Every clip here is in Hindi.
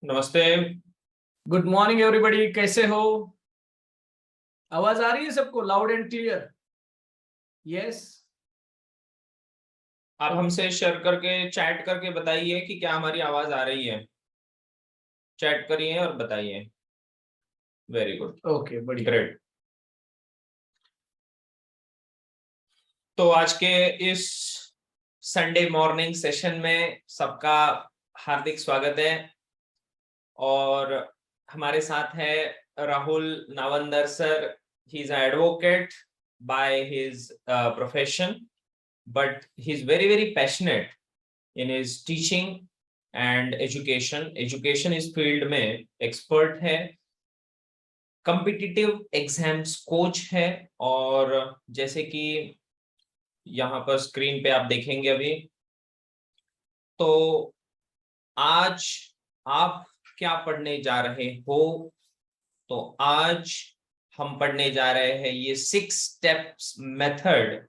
नमस्ते। गुड मॉर्निंग एवरीबॉडी, कैसे हो? आवाज आ रही है सबको लाउड एंड क्लियर? यस। आप हमसे शेयर करके चैट करके बताइए कि क्या हमारी आवाज आ रही है। चैट करिए और बताइए। Very good. ओके, बढ़िया। ग्रेट। तो आज के इस संडे मॉर्निंग सेशन में सबका हार्दिक स्वागत है। और हमारे साथ है Rahul Nawandar sir. He is advocate by his profession, but he's very passionate in his teaching and education इस फील्ड में एक्सपर्ट है। कॉम्पिटिटिव एग्जाम्स कोच है। और जैसे कि यहाँ पर स्क्रीन पे आप देखेंगे अभी, तो आज आप क्या पढ़ने जा रहे हो? तो आज हम पढ़ने जा रहे हैं ये 6 स्टेप्स मेथड।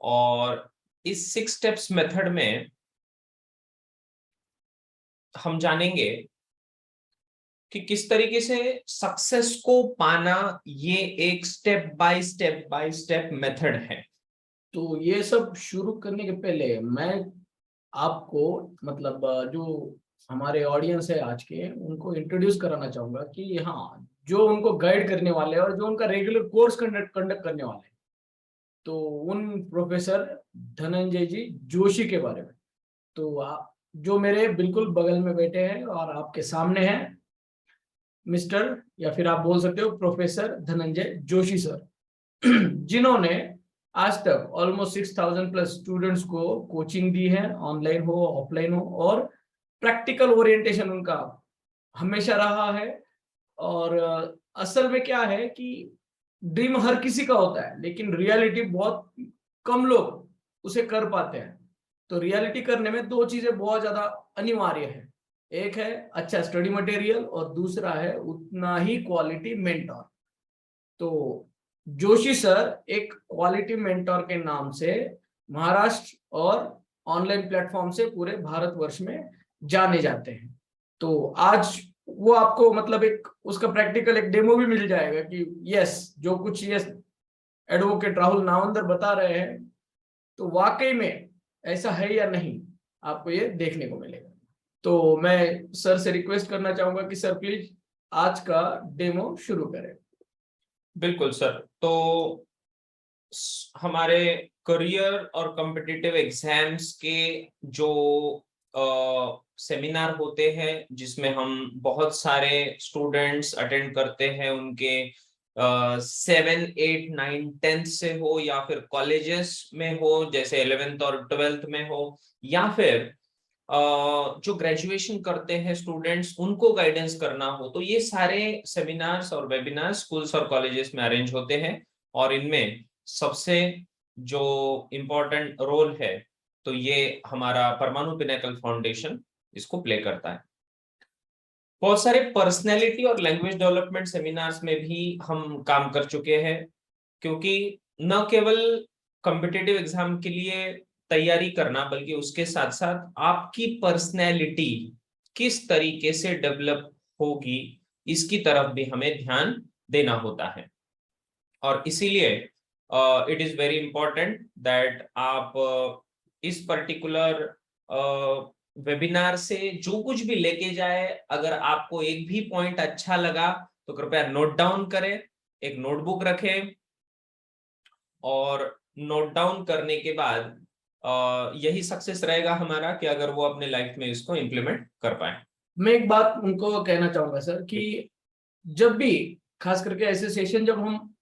और इस 6 स्टेप्स मेथड में हम जानेंगे कि किस तरीके से सक्सेस को पाना। ये एक स्टेप बाय स्टेप मेथड है। तो ये सब शुरू करने के पहले मैं आपको मतलब जो हमारे ऑडियंस है आज के, उनको इंट्रोड्यूस कराना चाहूंगा कि हाँ, जो उनको गाइड करने वाले हैं और जो उनका रेगुलर कोर्स कंडक्ट करने वाले हैं, तो उन प्रोफेसर धनंजय जी जोशी के बारे में। तो आप जो मेरे बिल्कुल बगल में बैठे हैं और आपके सामने हैं, मिस्टर या फिर आप बोल सकते हो प्रोफेसर धनंजय जोशी सर, जिन्होंने आज तक ऑलमोस्ट 6,000 प्लस स्टूडेंट्स को कोचिंग दी है, ऑनलाइन हो ऑफलाइन हो, और प्रैक्टिकल ओरिएंटेशन उनका हमेशा रहा है। और असल में क्या है कि ड्रीम हर किसी का होता है, लेकिन रियलिटी बहुत कम लोग उसे कर पाते हैं। तो रियलिटी करने में दो चीजें बहुत ज्यादा अनिवार्य है। एक है अच्छा स्टडी मटेरियल और दूसरा है उतना ही क्वालिटी मेंटोर। तो जोशी सर एक क्वालिटी मेंटोर के नाम से महाराष्ट्र और ऑनलाइन प्लेटफॉर्म से पूरे भारतवर्ष में जाने जाते हैं। तो आज वो आपको मतलब एक उसका प्रैक्टिकल एक डेमो भी मिल जाएगा कि यस, जो कुछ ये एडवोकेट राहुल नावंदर बता रहे हैं तो वाकई में ऐसा है या नहीं, आपको ये देखने को मिलेगा। तो मैं सर से रिक्वेस्ट करना चाहूंगा कि सर प्लीज आज का डेमो शुरू करें। बिल्कुल सर। तो हमारे करियर और कॉम्पिटिटिव एग्जाम्स के जो सेमिनार होते हैं, जिसमें हम बहुत सारे स्टूडेंट्स अटेंड करते हैं, उनके 7, 8, 9, 10 से हो या फिर कॉलेजेस में हो, जैसे 11th और 12th में हो, या फिर जो ग्रेजुएशन करते हैं स्टूडेंट्स, उनको गाइडेंस करना हो, तो ये सारे सेमिनार्स और वेबिनार स्कूल्स और कॉलेजेस में अरेंज होते हैं। और इनमें सबसे जो इम्पोर्टेंट रोल है, तो ये हमारा परमाणु पिनेकल फाउंडेशन इसको प्ले करता है। बहुत सारे पर्सनैलिटी और लैंग्वेज डेवलपमेंट सेमिनार्स में भी हम काम कर चुके हैं, क्योंकि न केवल कॉम्पिटिटिव एग्जाम के लिए तैयारी करना, बल्कि उसके साथ साथ आपकी पर्सनैलिटी किस तरीके से डेवलप होगी, इसकी तरफ भी हमें ध्यान देना होता है। और इसीलिए it is very important that आप इस पर्टिकुलर वेबिनार से जो कुछ भी लेके जाए, अगर आपको एक भी पॉइंट अच्छा लगा तो कृपया नोट डाउन करें, एक नोटबुक रखें, और नोट डाउन करने के बाद यही सक्सेस रहेगा हमारा कि अगर वो अपने लाइफ में इसको इम्प्लीमेंट कर पाए। मैं एक बात उनको कहना चाहूंगा सर कि जब भी खास करके ऐसे सेशन जब हम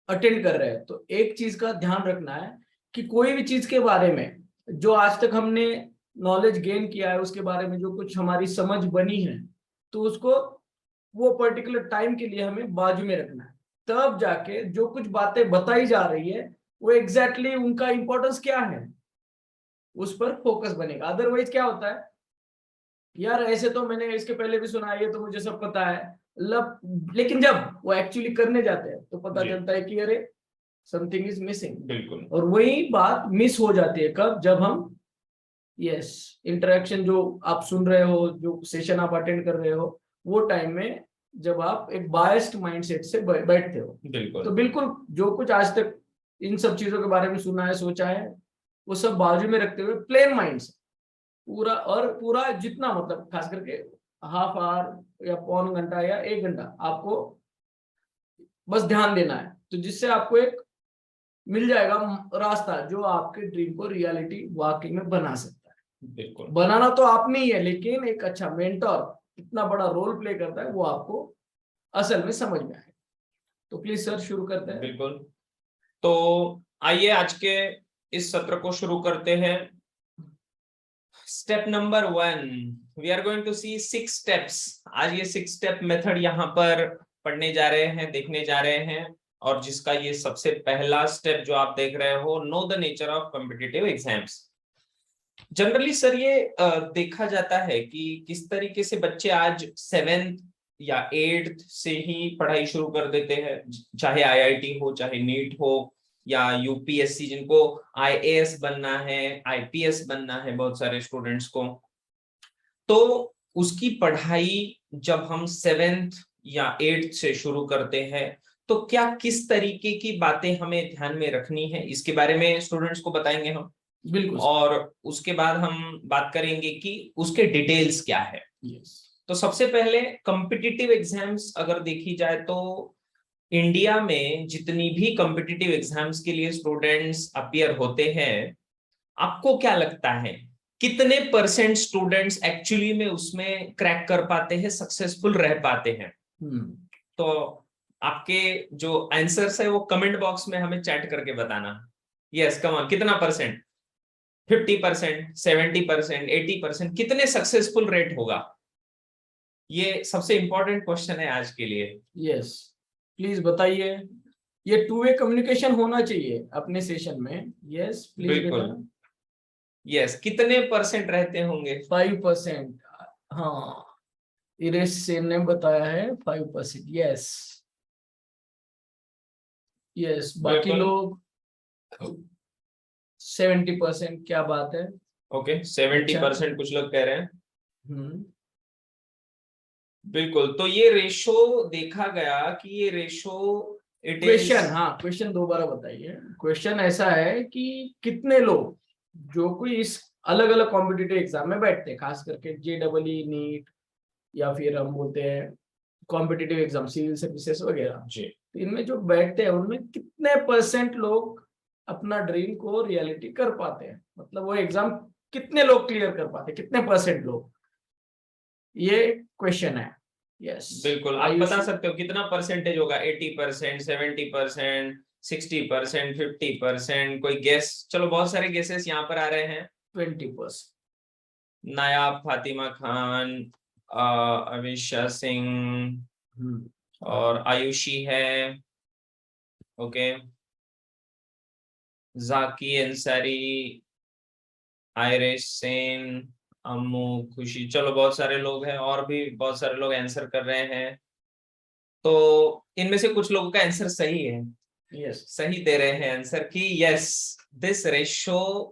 अटेंड कर रहे हैं, तो एक चीज का ध्यान रखना है कि कोई भी चीज के बारे में जो आज तक हमने नॉलेज गेन किया है, उसके बारे में जो कुछ हमारी समझ बनी है, तो उसको वो पर्टिकुलर टाइम के लिए हमें बाजू में रखना है। तब जाके जो कुछ बातें बताई जा रही है वो एग्जैक्टली उनका इंपॉर्टेंस क्या है, उस पर फोकस बनेगा। अदरवाइज क्या होता है, यार ऐसे तो मैंने इसके पहले भी सुना है, ये तो मुझे सब पता है, लेकिन जब वो एक्चुअली करने जाते हैं तो पता चलता है कि अरे समथिंग इज मिसिंग। बिल्कुल। और वही बात मिस हो जाती है कब, जब हम यस, इंटरेक्शन जो आप सुन रहे हो, जो सेशन आप अटेंड कर रहे हो, वो टाइम में जब आप एक बायस्ड माइंडसेट से बैठते हो, तो बिल्कुल बिल्कुल जो कुछ आज तक इन सब चीजों के बारे में सुना है, सोचा है, वो सब बाजू में रखते हुए प्लेन माइंड से पूरा जितना मतलब खास करके हाफ आवर या पौन घंटा या 1 घंटा आपको बस ध्यान देना है, तो जिससे आपको एक मिल जाएगा रास्ता जो आपके ड्रीम को रियलिटी वाकई में बना सकता है। बिल्कुल बनाना तो आपने ही है, लेकिन एक अच्छा मेंटर इतना बड़ा रोल प्ले करता है, वो आपको असल में समझ में आए। तो प्लीज सर शुरू करते हैं। बिल्कुल। तो आइए आज के इस सत्र को शुरू करते हैं। Step number 1, we are going to see 6 steps. आज ये 6 स्टेप मेथड यहाँ पर पढ़ने जा रहे हैं, देखने जा रहे हैं, और जिसका ये सबसे पहला स्टेप जो आप देख रहे हो, know the nature of competitive exams. Generally sir ये देखा जाता है कि किस तरीके से बच्चे आज 7th या 8th से ही पढ़ाई शुरू कर देते हैं, चाहे आईआईटी हो, चाहे नीट हो, या यूपीएससी, जिनको आईएएस बनना है, आईपीएस बनना है बहुत सारे स्टूडेंट्स को। तो उसकी पढ़ाई जब हम 7th या 8th से शुरू करते हैं, तो क्या किस तरीके की बातें हमें ध्यान में रखनी है, इसके बारे में स्टूडेंट्स को बताएंगे हम। बिल्कुल। और उसके बाद हम बात करेंगे कि उसके डिटेल्स क्या है। तो सबसे पहले कॉम्पिटिटिव एग्जाम्स अगर देखी जाए तो इंडिया में जितनी भी कॉम्पिटिटिव एग्जाम्स के लिए स्टूडेंट्स अपीयर होते हैं, आपको क्या लगता है कितने % स्टूडेंट्स एक्चुअली में उसमें क्रैक कर पाते हैं, सक्सेसफुल रह पाते हैं? तो आपके जो आंसर्स है वो कमेंट बॉक्स में हमें चैट करके बताना। यस, कम ऑन, कितना %? 50%, 70%, 80%, कितने सक्सेसफुल रेट होगा? ये सबसे इंपॉर्टेंट क्वेश्चन है आज के लिए। यस, प्लीज बताइए। ये टू वे कम्युनिकेशन होना चाहिए अपने सेशन में। Yes please. बिल्कुल। यस, कितने % रहते होंगे? 5%। हाँ, इरेश सेन ने बताया है 5%। यस यस, बाकी बिल्कुल। लोग 70%। क्या बात है। ओके, 70% कुछ लोग कह रहे हैं। बिल्कुल, तो ये रेशो देखा गया कि ये रेशो इट इज। क्वेश्चन, हाँ क्वेश्चन दोबारा बताइए। क्वेश्चन ऐसा है कि कितने लोग जो कोई इस अलग अलग कॉम्पिटिटिव एग्जाम में बैठते हैं, खास करके जेडबलई, नीट, या फिर हम बोलते हैं कॉम्पिटिटिव एग्जाम, सिविल सर्विसेज वगैरह जी, तो इनमें जो बैठते हैं उनमें कितने % लोग अपना ड्रीम को रियलिटी कर पाते हैं, मतलब वो एग्जाम कितने लोग क्लियर कर पाते हैं, कितने % लोग, ये क्वेश्चन है। यस बिल्कुल, आप बता सकते हो कितना % होगा? 80%, 70%, 60%, 50%? कोई गेस? चलो, बहुत सारे गेसेस यहाँ पर आ रहे हैं। 20%। नायाब, फातिमा खान, अविशा सिंह और आयुषी है। ओके, जाकी अंसारी, आयरिश सेन, अम्मू, खुशी, चलो बहुत सारे लोग हैं, और भी बहुत सारे लोग आंसर कर रहे हैं। तो इनमें से कुछ लोगों का आंसर सही है। यस, सही दे रहे हैं आंसर कि यस, दिस रेशो,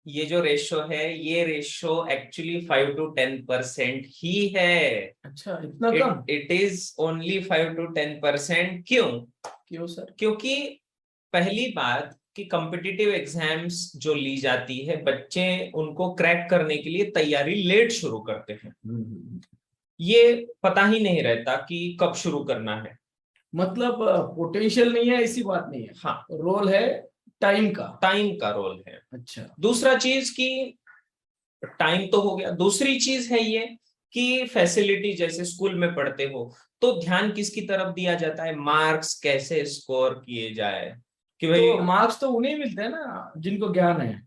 ये जो रेशो है, ये रेशो एक्चुअली 5 to 10% ही है। अच्छा, इतना कम? It is only 5 to 10%। क्यों सर? क्योंकि पहली बात कि कॉम्पिटिटिव एग्जाम्स जो ली जाती है, बच्चे उनको क्रैक करने के लिए तैयारी लेट शुरू करते हैं। ये पता ही नहीं रहता कि कब शुरू करना है। मतलब पोटेंशियल नहीं है, ऐसी बात नहीं है। हाँ, रोल है टाइम का रोल है। अच्छा, दूसरा चीज कि टाइम तो हो गया, दूसरी चीज है ये कि फैसिलिटी, जैसे स्कूल में पढ़ते हो तो ध्यान किसकी तरफ दिया जाता है? मार्क्स कैसे स्कोर किए जाए, कि भाई तो मार्क्स तो उन्हें मिलते हैं ना जिनको ज्ञान है।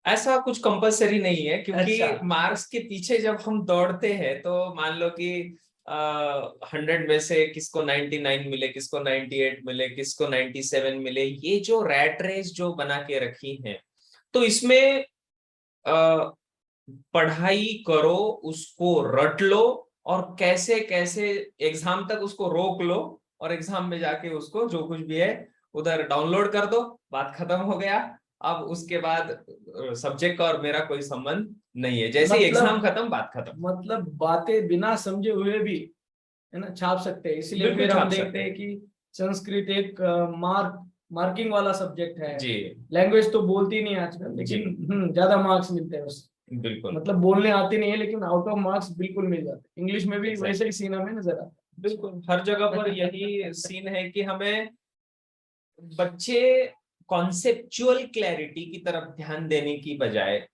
ऐसा कुछ कंपलसरी नहीं है, क्योंकि अच्छा। मार्क्स के पीछे जब हम दौड़ते हैं तो मान लो कि 100 में से किसको 99 मिले, किसको 98 मिले, किसको 97 मिले, ये जो रैट रेस जो बना के रखी है, तो इसमें पढ़ाई करो, उसको रट लो, और कैसे कैसे एग्जाम तक उसको रोक लो, और एग्जाम में जाके उसको जो कुछ भी है उधर डाउनलोड कर दो, बात खत्म हो गया। अब उसके बाद सब्जेक्ट का और मेरा कोई संबंध नहीं है, जैसे एग्जाम खत्म बात खत्म। मतलब बातें बिना समझे हुए भी है ना छाप सकते हैं, इसीलिए बिल्कुल फिर हम छाप सकते देखते हैं कि संस्कृत एक मार्किंग वाला सब्जेक्ट है। जी लैंग्वेज तो बोलती नहीं आजकल, जी लेकिन ज्यादा मार्क्स मिलते हैं उससे। बिल्कुल मतलब बोलने आती नहीं है लेकिन आउट ऑफ मार्क्स बिल्कुल मिल जाते हैं। इंग्लिश में भी exactly. वैसे ही सीन हमें नजर आता बिल्कुल हर जगह पर यही सीन है कि हमें बच्चे कॉन्सेप्चुअल क्लैरिटी की तरफ ध्यान देने की बजाय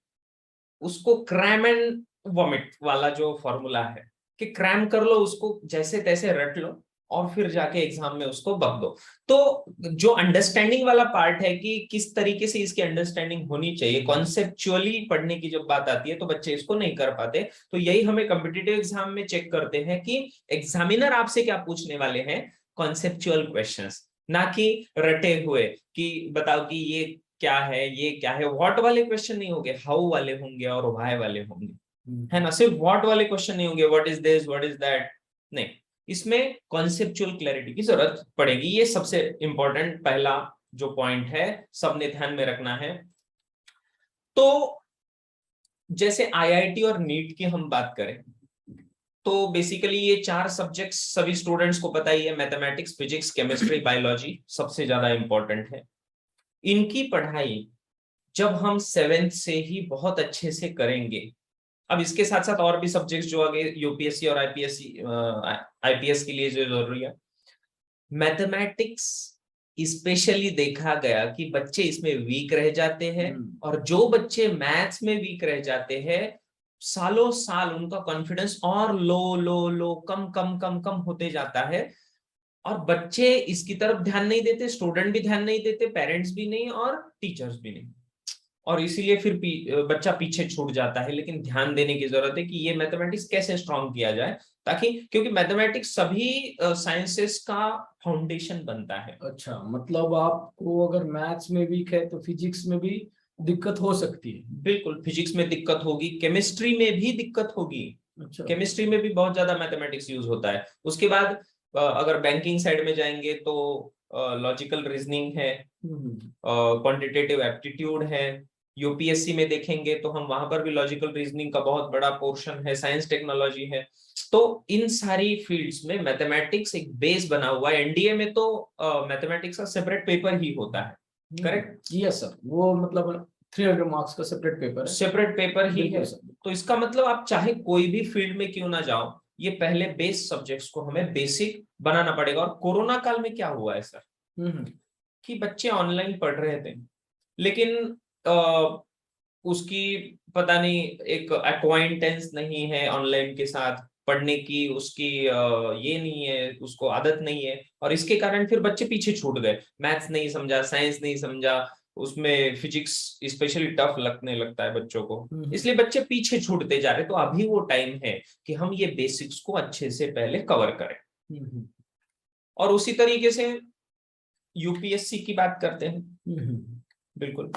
उसको क्रैम एंड वॉमिट वाला जो फॉर्मूला है कि क्रैम कर लो उसको, जैसे तैसे रट लो और फिर जाके एग्जाम में उसको बक दो। तो जो अंडरस्टैंडिंग वाला पार्ट है कि किस तरीके से इसकी अंडरस्टैंडिंग होनी चाहिए, कॉन्सेप्चुअली पढ़ने की जब बात आती है तो बच्चे इसको नहीं कर पाते। तो यही हमें कॉम्पिटिटिव एग्जाम में चेक करते हैं कि एग्जामिनर आपसे क्या पूछने वाले हैं, कॉन्सेप्चुअल क्वेश्चंस, ना कि रटे हुए कि बताओ कि ये क्या है ये क्या है। व्हाट वाले क्वेश्चन नहीं होंगे, हाउ वाले होंगे और व्हाई वाले होंगे, है ना। सिर्फ व्हाट वाले क्वेश्चन नहीं होंगे, what is this what is that, नहीं। इसमें कॉन्सेप्चुअल क्लैरिटी की जरूरत पड़ेगी। ये सबसे इंपॉर्टेंट पहला जो पॉइंट है सबने ध्यान में रखना है। तो जैसे आईआईटी और नीट की हम बात करें तो बेसिकली ये 4 सब्जेक्ट्स सभी स्टूडेंट्स को पता ही है, मैथमेटिक्स फिजिक्स केमिस्ट्री बायोलॉजी सबसे ज्यादा इंपॉर्टेंट है। इनकी पढ़ाई जब हम 7th से ही बहुत अच्छे से करेंगे, अब इसके साथ साथ और भी सब्जेक्ट्स जो आगे यूपीएससी और आईपीएस के लिए जो जरूरी है, मैथमेटिक्स स्पेशली देखा गया कि बच्चे इसमें वीक रह जाते हैं। और जो बच्चे मैथ्स में वीक रह जाते हैं सालों साल उनका कॉन्फिडेंस और लो लो लो कम कम कम कम होते जाता है। और बच्चे इसकी तरफ ध्यान नहीं देते, स्टूडेंट भी ध्यान नहीं देते, पेरेंट्स भी नहीं और टीचर्स भी नहीं। और इसीलिए फिर बच्चा पीछे छूट जाता है। लेकिन ध्यान देने की जरूरत है कि ये मैथमेटिक्स कैसे स्ट्रॉन्ग किया जाए, ताकि क्योंकि मैथमेटिक्स सभी साइंसेस का फाउंडेशन बनता है। अच्छा, मतलब आपको अगर मैथ्स में वीक है तो फिजिक्स में भी दिक्कत हो सकती है। बिल्कुल फिजिक्स में दिक्कत होगी, केमिस्ट्री में भी दिक्कत होगी। अच्छा। केमिस्ट्री में भी बहुत ज्यादा मैथमेटिक्स यूज होता है। उसके बाद अगर बैंकिंग साइड में जाएंगे तो लॉजिकल रीजनिंग है, क्वांटिटेटिव एप्टीट्यूड है। यूपीएससी में देखेंगे तो हम वहां पर भी लॉजिकल रीजनिंग का बहुत बड़ा पोर्शन है, साइंस टेक्नोलॉजी है। तो इन सारी फील्ड्स में मैथमेटिक्स एक बेस बना हुआ है। एनडीए में तो मैथमेटिक्स का सेपरेट पेपर ही होता है, करेक्ट। यस सर, वो मतलब 300 मार्क्स का सेपरेट पेपर है। सेपरेट पेपर ही है। सर। तो इसका मतलब आप चाहे कोई भी फील्ड में क्यों ना जाओ, ये पहले बेस सब्जेक्ट्स को हमें बेसिक बनाना पड़ेगा। और कोरोना काल में क्या हुआ है सर, कि बच्चे ऑनलाइन पढ़ रहे थे लेकिन उसकी पता नहीं एक एक्वाइंटेंस नहीं है ऑनलाइन के साथ पढ़ने की, उसकी ये नहीं है, उसको आदत नहीं है। और इसके कारण फिर बच्चे पीछे छूट गए, मैथ्स नहीं समझा, साइंस नहीं समझा, उसमें फिजिक्स स्पेशली टफ लगने लगता है बच्चों को, इसलिए बच्चे पीछे छूटते जा रहे। तो अभी वो टाइम है कि हम ये बेसिक्स को अच्छे से पहले कवर करें। और उसी तरीके से यूपीएससी की बात करते हैं। बिल्कुल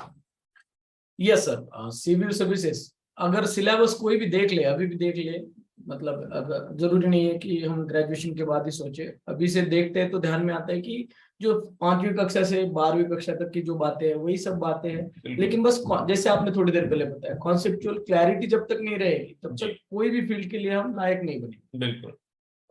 यस सर, सिविल सर्विसेज अगर सिलेबस कोई भी देख ले, अभी भी देख ले, मतलब अगर जरूरी नहीं है कि हम ग्रेजुएशन के बाद ही सोचे, अभी से देखते हैं तो ध्यान में आता है कि जो 5वीं कक्षा से 12वीं कक्षा तक की जो बातें हैं वही सब बातें हैं। लेकिन बस जैसे आपने थोड़ी देर पहले बताया, कॉन्सेप्चुअल क्लैरिटी जब तक नहीं रहेगी तब तक कोई भी फील्ड के लिए हम लायक नहीं बने। बिल्कुल।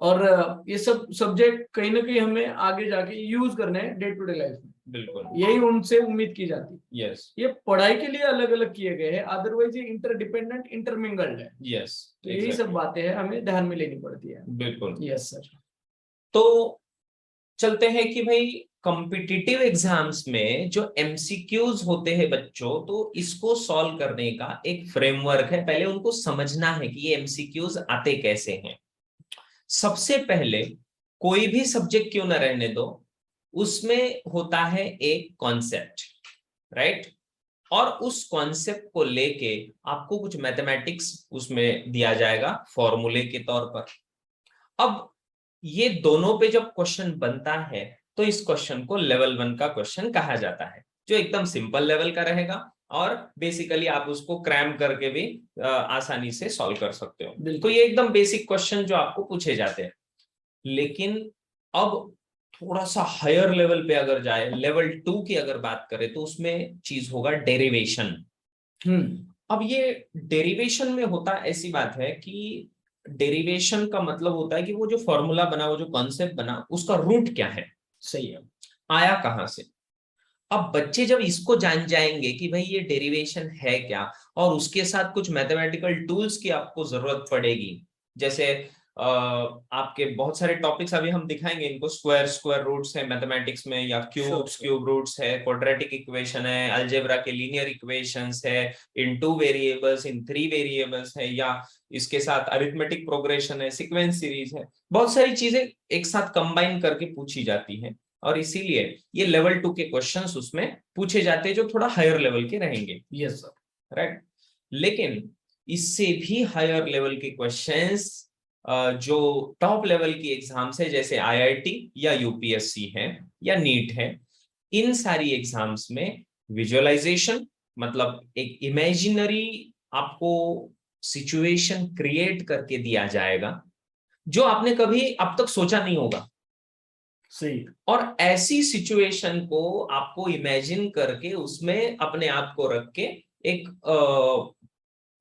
और ये सब सब्जेक्ट कहीं ना कहीं हमें आगे जाके यूज करने हैं डे टू डे लाइफ में, बिल्कुल यही उनसे उम्मीद की जाती है। यस ये पढ़ाई के लिए अलग अलग किए गए हैं, अदरवाइज ये इंटरडिपेंडेंट इंटरमिंगल्ड है। यस तो यही सब बातें हैं हमें ध्यान में लेनी पड़ती है। बिल्कुल। Yes sir. तो चलते हैं कि भाई कॉम्पिटिटिव एग्जाम्स में जो एमसीक्यूज होते हैं बच्चों, तो इसको सॉल्व करने का एक फ्रेमवर्क है। पहले उनको समझना है कि ये एमसीक्यूज आते कैसे हैं। सबसे पहले कोई भी सब्जेक्ट क्यों ना रहने दो, उसमें होता है एक कॉन्सेप्ट, राइट। और उस कॉन्सेप्ट को लेके आपको कुछ मैथमेटिक्स उसमें दिया जाएगा फॉर्मूले के तौर पर। अब ये दोनों पे जब क्वेश्चन बनता है तो इस क्वेश्चन को लेवल 1 का क्वेश्चन कहा जाता है, जो एकदम सिंपल लेवल का रहेगा और बेसिकली आप उसको क्रैम करके भी आसानी से सॉल्व कर सकते हो। तो ये एकदम बेसिक क्वेश्चन जो आपको पूछे जाते हैं। लेकिन अब थोड़ा सा हायर लेवल पे अगर जाए, लेवल 2 की अगर बात करें, तो उसमें चीज होगा डेरिवेशन। अब ये डेरिवेशन में होता ऐसी बात है कि डेरिवेशन का मतलब होता है कि वो जो फॉर्मूला बना, वो जो कॉन्सेप्ट बना, उसका रूट क्या है, सही है। आया कहां से। अब बच्चे जब इसको जान जाएंगे कि भाई ये डेरिवेशन है क्या, और उसके साथ कुछ मैथमेटिकल टूल्स की आपको जरूरत पड़ेगी, जैसे आपके बहुत सारे टॉपिक्स अभी हम दिखाएंगे इनको, स्क्वायर रूट्स है मैथमेटिक्स में, या क्यूब रूट्स है, क्वाड्रेटिक इक्वेशन है, अलजेब्रा के लीनियर इक्वेशंस है, इन 2 वेरिएबल्स, इन 3 वेरिएबल्स है, या इसके साथ अरिथमेटिक प्रोग्रेशन है, सीक्वेंस सीरीज है, बहुत सारी चीजें एक साथ कंबाइन करके पूछी जाती हैं, और इसीलिए ये लेवल 2 के क्वेश्चंस उसमें पूछे जाते हैं जो थोड़ा हायर लेवल के रहेंगे। Yes sir. राइट। लेकिन इससे भी हायर लेवल के क्वेश्चंस जो टॉप लेवल की एग्जाम्स है, जैसे आईआईटी या यूपीएससी है या नीट है, इन सारी एग्जाम्स में विजुअलाइजेशन, मतलब एक इमेजिनरी आपको सिचुएशन क्रिएट करके दिया जाएगा जो आपने कभी अब तक सोचा नहीं होगा, सही। और ऐसी सिचुएशन को आपको इमेजिन करके उसमें अपने आप को रख के एक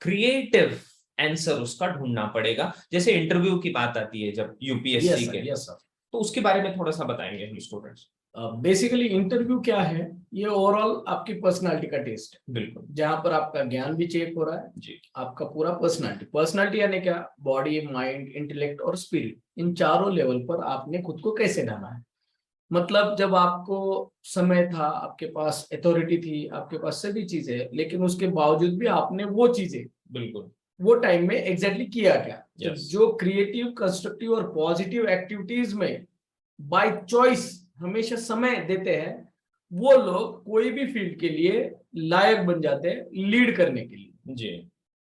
क्रिएटिव आंसर उसका ढूंढना पड़ेगा। जैसे इंटरव्यू की बात आती है जब यूपीएससी यस के, सर, यस सर। तो उसके बारे में थोड़ा सा बताएंगे हम स्टूडेंट्स। बेसिकली इंटरव्यू क्या है, ये ओवरऑल आपकी पर्सनालिटी का टेस्ट है, बिल्कुल जहां पर आपका ज्ञान भी चेक हो रहा है, जी। आपका पूरा पर्सनालिटी यानी क्या, बॉडी, माइंड, इंटेलेक्ट और स्पिरिट, इन चारों लेवल पर आपने खुद को कैसे ढाला है। मतलब जब आपको समय था, आपके पास अथॉरिटी थी, आपके पास सभी चीजें, लेकिन उसके बावजूद भी आपने वो चीजें बिल्कुल। वो टाइम में एग्जैक्टली किया क्या। तो यस। जो क्रिएटिव, कंस्ट्रक्टिव और पॉजिटिव एक्टिविटीज में बाय चॉइस हमेशा समय देते हैं, वो लोग कोई भी फील्ड के लिए लायक बन जाते हैं लीड करने के लिए। जी।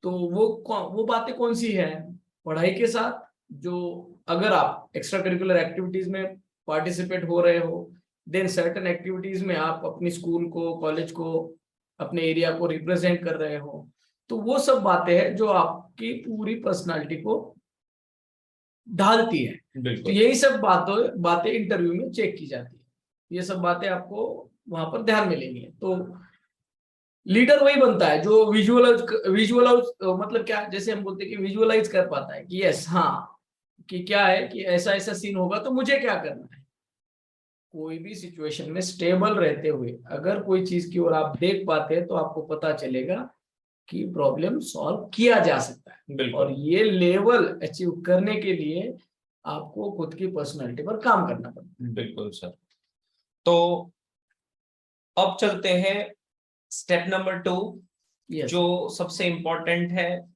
तो वो बातें कौन सी हैं, पढ़ाई के साथ, जो अगर आप एक्स्ट्रा करिकुलर एक्टिविटीज में पार्टिसिपेट हो रहे हो, देन सर्टेन एक्टिविटीज में आप अपनी स्कूल को, कॉलेज को, अपने एरिया को रिप्रेजेंट कर रहे हो, तो वो सब बातें हैं जो आपकी पूरी पर्सनालिटी को ढालती है। तो बिल्कुल। यही सब बातें इंटरव्यू में चेक की जाती है। ये सब बातें आपको वहां पर ध्यान में लेनी है। तो लीडर वही बनता है जो विजुअलाइज मतलब क्या, जैसे हम बोलते हैं कि विजुअलाइज कर पाता है कि यस, हाँ, कि क्या है कि ऐसा ऐसा सीन होगा तो मुझे क्या करना है। कोई भी सिचुएशन में स्टेबल रहते हुए अगर कोई चीज की ओर आप देख पाते हैं तो आपको पता चलेगा कि प्रॉब्लम सॉल्व किया जा सकता है। बिल्कुल। और ये लेवल अचीव करने के लिए आपको खुद की पर्सनालिटी पर काम करना पड़ता है। बिल्कुल सर। तो अब चलते हैं स्टेप नंबर 2, यस। जो सबसे इंपॉर्टेंट है,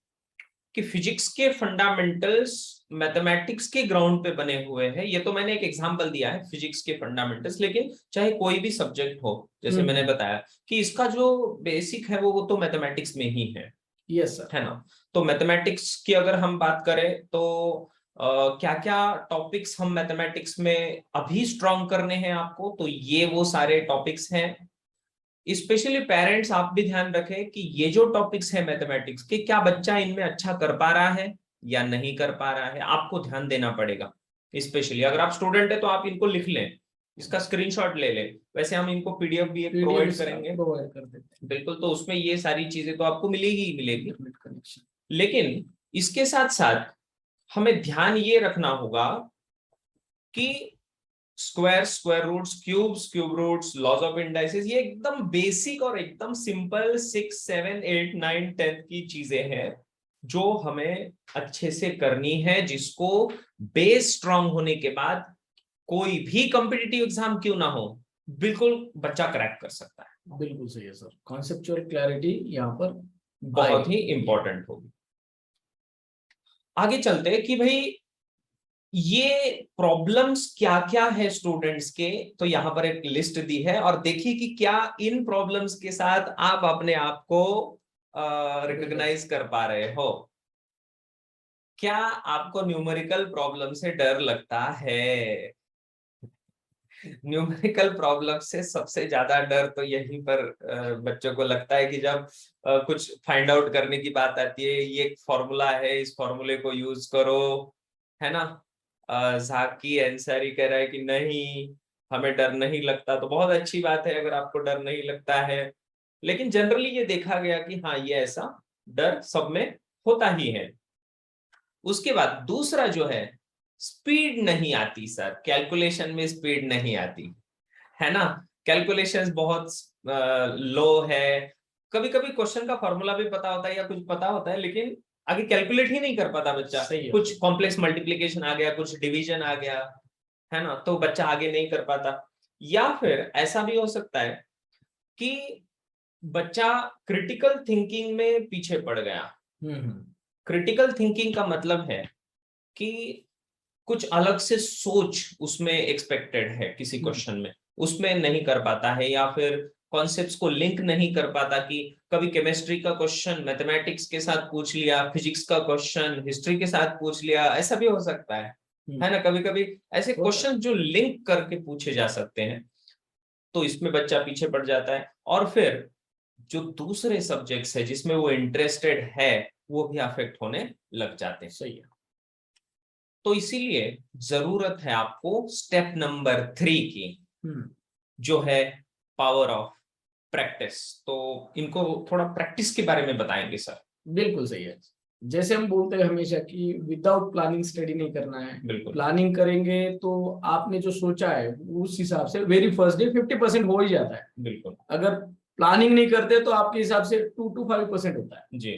कि फिजिक्स के फंडामेंटल्स मैथमेटिक्स के ग्राउंड पे बने हुए हैं। ये तो मैंने एक एग्जांपल दिया है फिजिक्स के फंडामेंटल्स, लेकिन चाहे कोई भी सब्जेक्ट हो, जैसे मैंने बताया कि इसका जो बेसिक है वो तो मैथमेटिक्स में ही यस सर। है ना। तो मैथमेटिक्स की अगर हम बात करें तो क्या क्या टॉपिक्स हम मैथमेटिक्स में अभी स्ट्रॉन्ग करने हैं आपको, तो ये वो सारे टॉपिक्स हैं। स्पेशली पेरेंट्स आप भी ध्यान रखें कि ये जो टॉपिक्स है मैथमेटिक्स के, क्या बच्चा इनमें अच्छा कर पा रहा है या नहीं कर पा रहा है, आपको ध्यान देना पड़ेगा। स्पेशली अगर आप स्टूडेंट है तो आप इनको लिख लें, इसका स्क्रीनशॉट ले लें। वैसे हम इनको पीडीएफ भी एक पीडीएफ प्रोवाइड करेंगे, प्रोवाइड कर देते हैं। बिल्कुल, तो उसमें ये सारी चीजें तो आपको मिलेगी ही मिलेगी। Internet connection. लेकिन इसके साथ साथ हमें ध्यान ये रखना होगा कि square roots, cube roots, laws of indices, ये एकदम बेसिक और एकदम सिंपल 6, 7, 8, 9, 10 की चीजें हैं जो हमें अच्छे से करनी है, जिसको बेस स्ट्रांग होने के बाद कोई भी कॉम्पिटिटिव एग्जाम क्यों ना हो, बिल्कुल बच्चा क्रैक कर सकता है। बिल्कुल सही है सर, कॉन्सेप्चुअल क्लैरिटी यहाँ पर बहुत ही आएगी। इंपॉर्टेंट होगी। आगे चलते हैं कि भाई ये प्रॉब्लम्स क्या क्या है स्टूडेंट्स के, तो यहां पर एक लिस्ट दी है, और देखिए कि क्या इन प्रॉब्लम्स के साथ आप अपने आप को रिकॉग्नाइज कर पा रहे हो। क्या आपको न्यूमेरिकल प्रॉब्लम से डर लगता है? न्यूमेरिकल प्रॉब्लम से सबसे ज्यादा डर तो यहीं पर बच्चों को लगता है कि जब कुछ फाइंड आउट करने की बात आती है, ये एक फॉर्मूला है, इस फॉर्मूले को यूज करो, है ना, झाकी अंसारी कह रहा है कि नहीं, हमें डर नहीं लगता, तो बहुत अच्छी बात है अगर आपको डर नहीं लगता है। लेकिन जनरली ये देखा गया कि हाँ, ये ऐसा डर सब में होता ही है। उसके बाद दूसरा जो है, स्पीड नहीं आती सर, कैलकुलेशन में स्पीड नहीं आती है ना। कैलकुलेशंस बहुत लो है। कभी कभी क्वेश्चन का फॉर्मूला भी पता होता है या कुछ पता होता है, लेकिन आगे कैलकुलेट ही नहीं कर पाता बच्चा। सही है। कुछ कॉम्प्लेक्स मल्टीप्लिकेशन आ गया, कुछ डिवीजन आ गया, है ना, तो बच्चा आगे नहीं कर पाता। या फिर ऐसा भी हो सकता है कि बच्चा क्रिटिकल थिंकिंग में पीछे पड़ गया। क्रिटिकल थिंकिंग का मतलब है कि कुछ अलग से सोच उसमें एक्सपेक्टेड है किसी क्वेश्चन में, उसमें नहीं कर पाता है, या फिर कॉन्सेप्ट्स को लिंक नहीं कर पाता कि कभी केमिस्ट्री का क्वेश्चन मैथमेटिक्स के साथ पूछ लिया, फिजिक्स का क्वेश्चन हिस्ट्री के साथ पूछ लिया, ऐसा भी हो सकता है ना। कभी कभी ऐसे क्वेश्चन जो लिंक करके पूछे जा सकते हैं, तो इसमें बच्चा पीछे पड़ जाता है। और फिर जो दूसरे सब्जेक्ट्स है जिसमें वो इंटरेस्टेड है, वो भी अफेक्ट होने लग जाते हैं। सही है। तो इसीलिए जरूरत है आपको स्टेप नंबर 3 की, जो है पावर ऑफ प्रैक्टिस। तो इनको थोड़ा प्रैक्टिस के बारे में बताएंगे सर। बिल्कुल सही है। जैसे हम बोलते हैं हमेशा कि विदाउट प्लानिंग स्टडी नहीं करना है। बिल्कुल। प्लानिंग करेंगे तो आपने जो सोचा है उस हिसाब से वेरी फर्स्ट डे 50% हो ही जाता है। बिल्कुल। अगर प्लानिंग नहीं करते तो आपके हिसाब से 2 to 5% होता है जी।